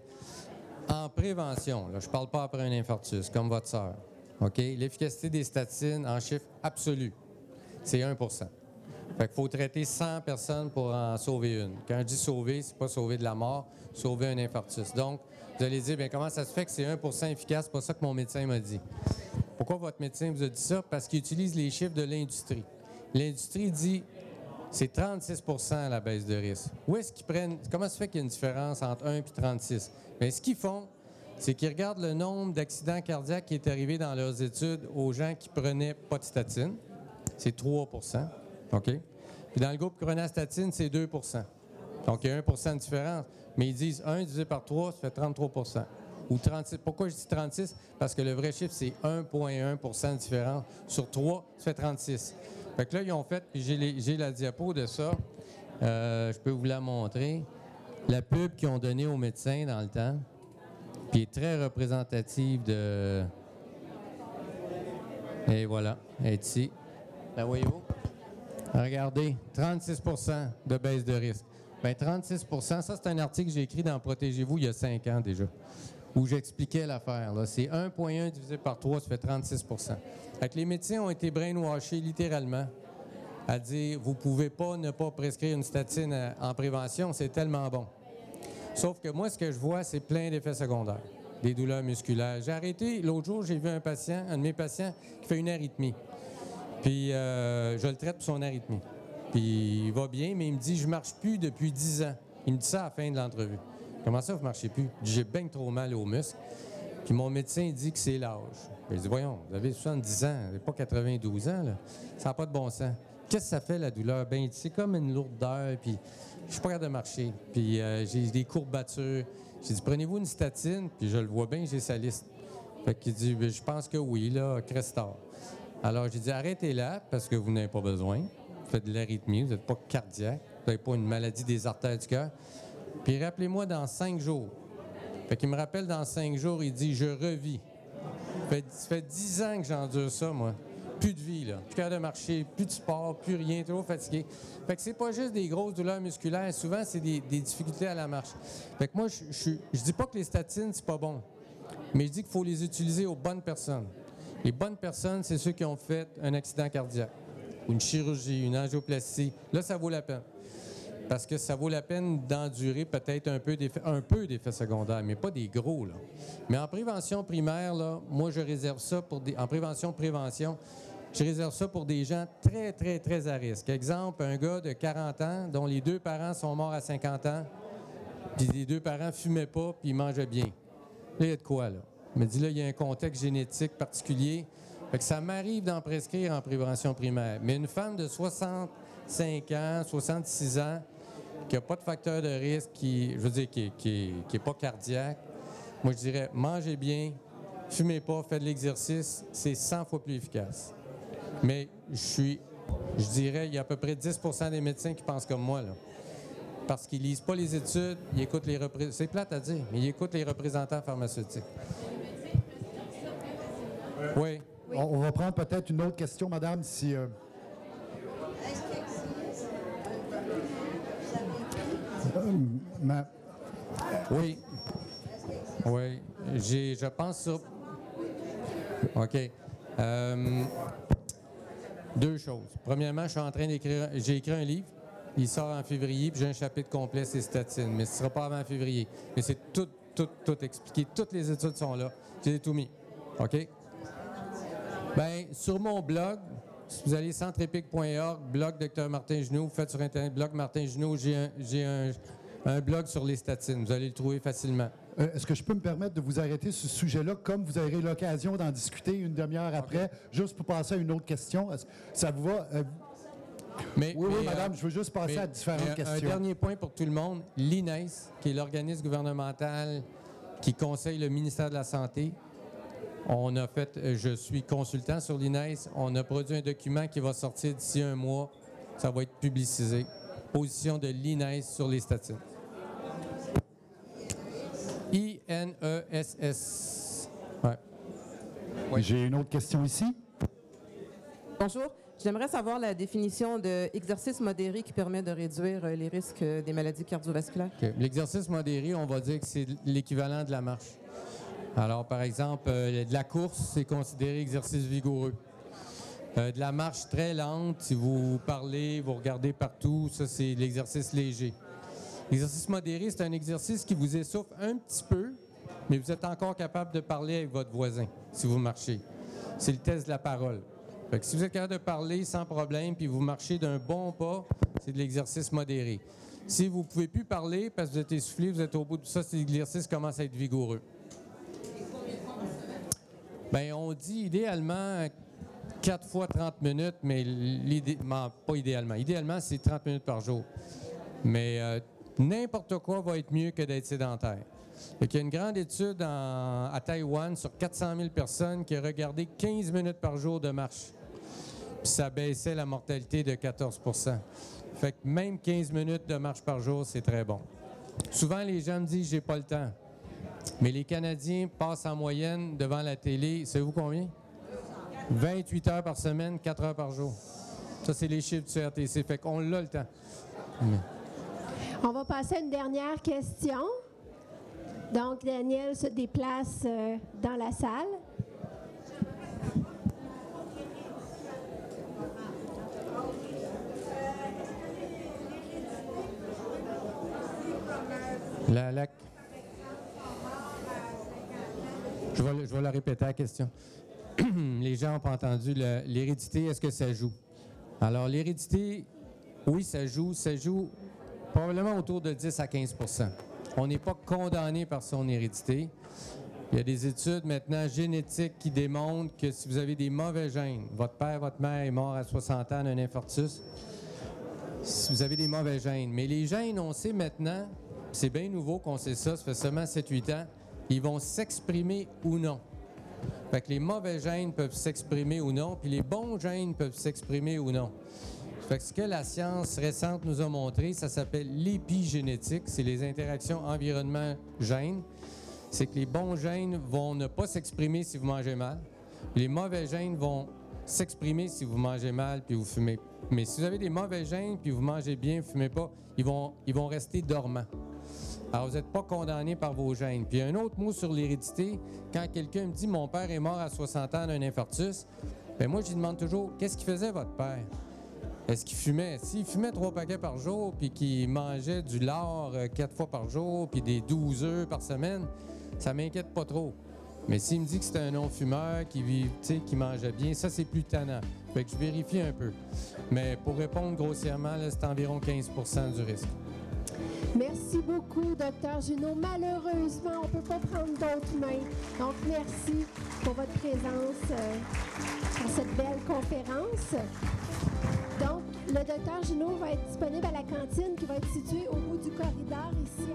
En prévention, là, je ne parle pas après un infarctus, comme votre sœur. OK? L'efficacité des statines en chiffre absolu, c'est 1 Fait qu'il faut traiter 100 personnes pour en sauver une. Quand je dis sauver, c'est pas sauver de la mort, sauver un infarctus. Donc, vous allez dire, bien, comment ça se fait que c'est 1 efficace? C'est pas ça que mon médecin m'a dit. Pourquoi votre médecin vous a dit ça? Parce qu'il utilise les chiffres de l'industrie. L'industrie dit c'est 36 la baisse de risque. Où est-ce qu'ils prennent? Comment ça fait qu'il y a une différence entre 1 et 36? Bien, ce qu'ils font, c'est qu'ils regardent le nombre d'accidents cardiaques qui est arrivé dans leurs études aux gens qui prenaient pas de statine. C'est 3 OK? Puis dans le groupe qui prenait la statine, c'est 2 Donc, il y a 1 de différence. Mais ils disent 1 divisé par 3, ça fait 33 ou 36. Pourquoi je dis 36? Parce que le vrai chiffre, c'est 1,1 de différence. Sur 3, ça fait 36. Fait que là, ils ont fait, puis j'ai la diapo de ça. Je peux vous la montrer. La pub qu'ils ont donnée aux médecins dans le temps, puis est très représentative de... Et voilà, elle est ici. La voyez-vous? Regardez, 36 de baisse de risque. Bien, 36 ça, c'est un article que j'ai écrit dans Protégez-vous il y a 5 ans déjà, où j'expliquais l'affaire. C'est 1,1 divisé par 3, ça fait 36 Fait que les médecins ont été brainwashés littéralement à dire vous ne pouvez pas ne pas prescrire une statine en prévention, c'est tellement bon. Sauf que moi, ce que je vois, c'est plein d'effets secondaires, des douleurs musculaires. J'ai arrêté, l'autre jour, j'ai vu un de mes patients qui fait une arythmie. Puis je le traite pour son arythmie. Puis il va bien, mais il me dit je ne marche plus depuis 10 ans. Il me dit ça à la fin de l'entrevue. Comment ça, vous ne marchez plus? J'ai bien trop mal aux muscles. Puis mon médecin dit que c'est l'âge. Je dis voyons, vous avez 70 ans, vous n'avez pas 92 ans, là. Ça n'a pas de bon sens. Qu'est-ce que ça fait, la douleur? Bien, c'est comme une lourdeur, puis je suis pas capable de marcher. Puis j'ai des courbatures. J'ai dit prenez-vous une statine, puis je le vois bien, j'ai sa liste. Fait qu'il dit je pense que oui, là, Crestor. Alors, j'ai dit, arrêtez-la parce que vous n'avez pas besoin. Vous faites de l'arythmie, vous n'êtes pas cardiaque, vous n'avez pas une maladie des artères du cœur. Puis rappelez-moi dans 5 jours. Fait qu'il me rappelle dans 5 jours, il dit, je revis. Ça fait 10 ans que j'endure ça, moi. Plus de vie, là. Plus capable de marcher, plus de sport, plus rien, trop fatigué. Fait que c'est pas juste des grosses douleurs musculaires. Souvent, c'est des difficultés à la marche. Fait que moi, je dis pas que les statines, c'est pas bon. Mais je dis qu'il faut les utiliser aux bonnes personnes. Les bonnes personnes, c'est ceux qui ont fait un accident cardiaque, ou une chirurgie, une angioplastie. Là, ça vaut la peine. Parce que ça vaut la peine d'endurer peut-être un peu d'effets secondaires, mais pas des gros, là. Mais en prévention primaire, là, moi, je réserve ça en prévention, je réserve ça pour des gens très, très, très à risque. Exemple, un gars de 40 ans dont les 2 parents sont morts à 50 ans, puis les 2 parents ne fumaient pas, puis ils mangeaient bien. Là, il y a de quoi, là? Il me dit, là, il y a un contexte génétique particulier. Fait que ça m'arrive d'en prescrire en prévention primaire. Mais une femme de 65 ans, 66 ans, qui n'a pas de facteur de risque, qui est pas cardiaque, moi, je dirais, mangez bien, fumez pas, faites de l'exercice, c'est 100 fois plus efficace. Mais je dirais, il y a à peu près 10 des médecins qui pensent comme moi, là. Parce qu'ils lisent pas les études, ils écoutent les représentants. C'est plate à dire, mais ils écoutent les représentants pharmaceutiques. Oui. On va prendre peut-être une autre question, madame, si... Oui. Oui. Je pense sur... OK. 2 choses. Premièrement, j'ai écrit un livre. Il sort en février, puis j'ai un chapitre complet, c'est statine. Mais ce ne sera pas avant février. Mais c'est tout expliqué. Toutes les études sont là. J'ai tout mis. OK? Bien, sur mon blog, si vous allez centrepic.org, blog Dr Martin Junot, vous faites sur Internet, blog Martin Junot, j'ai un blog sur les statines. Vous allez le trouver facilement. Est-ce que je peux me permettre de vous arrêter sur ce sujet-là, comme vous aurez l'occasion d'en discuter une demi-heure après, juste pour passer à une autre question? Ça vous va? Oui, madame, je veux juste passer à différentes questions. Un dernier point pour tout le monde. L'INES, qui est l'organisme gouvernemental qui conseille le ministère de la Santé, je suis consultant sur l'INES, on a produit un document qui va sortir d'ici 1 mois. Ça va être publicisé. Position de l'INES sur les statines. INESS. Ouais. J'ai une autre question ici. Bonjour. J'aimerais savoir la définition d'exercice modéré qui permet de réduire les risques des maladies cardiovasculaires. Okay. L'exercice modéré, on va dire que c'est l'équivalent de la marche. Alors, par exemple, de la course, c'est considéré exercice vigoureux. De la marche très lente, si vous parlez, vous regardez partout, ça, c'est l'exercice léger. L'exercice modéré, c'est un exercice qui vous essouffle un petit peu, mais vous êtes encore capable de parler avec votre voisin si vous marchez. C'est le test de la parole. Fait que si vous êtes capable de parler sans problème, puis vous marchez d'un bon pas, c'est de l'exercice modéré. Si vous ne pouvez plus parler parce que vous êtes essoufflé, vous êtes au bout de ça, c'est l'exercice commence à être vigoureux. Bien, on dit idéalement 4 fois 30 minutes, mais pas idéalement. Idéalement, c'est 30 minutes par jour. Mais n'importe quoi va être mieux que d'être sédentaire. Il y a une grande étude à Taïwan sur 400 000 personnes qui a regardé 15 minutes par jour de marche. Puis ça baissait la mortalité de 14 %. Fait que même 15 minutes de marche par jour, c'est très bon. Souvent, les gens me disent « j'ai pas le temps ». Mais les Canadiens passent en moyenne devant la télé, savez-vous combien? 28 heures par semaine, 4 heures par jour. Ça, c'est les chiffres du CRTC. Fait qu'on l'a le temps. On va passer à une dernière question. Donc, Daniel se déplace dans la salle. Je vais la répéter la question. Les gens n'ont pas entendu. L'hérédité, est-ce que ça joue? Alors, l'hérédité, oui, ça joue. Ça joue probablement autour de 10 à 15 %. On n'est pas condamné par son hérédité. Il y a des études maintenant génétiques qui démontrent que si vous avez des mauvais gènes, votre père, votre mère est mort à 60 ans d'un infarctus, si vous avez des mauvais gènes. Mais les gènes, on sait maintenant, c'est bien nouveau qu'on sait ça fait seulement 7-8 ans, ils vont s'exprimer ou non. Fait que les mauvais gènes peuvent s'exprimer ou non, puis les bons gènes peuvent s'exprimer ou non. Fait que ce que la science récente nous a montré, ça s'appelle l'épigénétique, c'est les interactions environnement-gènes. C'est que les bons gènes vont ne pas s'exprimer si vous mangez mal. Les mauvais gènes vont s'exprimer si vous mangez mal puis vous fumez. Mais si vous avez des mauvais gènes puis vous mangez bien, vous ne fumez pas, ils vont rester dormants. Alors, vous n'êtes pas condamné par vos gènes. Puis un autre mot sur l'hérédité, quand quelqu'un me dit « mon père est mort à 60 ans d'un infarctus », bien moi, je lui demande toujours « qu'est-ce qu'il faisait votre père » ? Est-ce qu'il fumait? S'il fumait 3 paquets par jour, puis qu'il mangeait du lard 4 fois par jour, puis des 12 œufs par semaine, ça ne m'inquiète pas trop. Mais s'il me dit que c'était un non-fumeur, qui mangeait bien, ça, c'est plus tannant. Fait que je vérifie un peu. Mais pour répondre grossièrement, là, c'est environ 15 % du risque. Merci beaucoup, Dr Junot. Malheureusement, on ne peut pas prendre d'autres mains. Donc, merci pour votre présence pour cette belle conférence. Donc, le Dr Junot va être disponible à la cantine qui va être située au bout du corridor ici.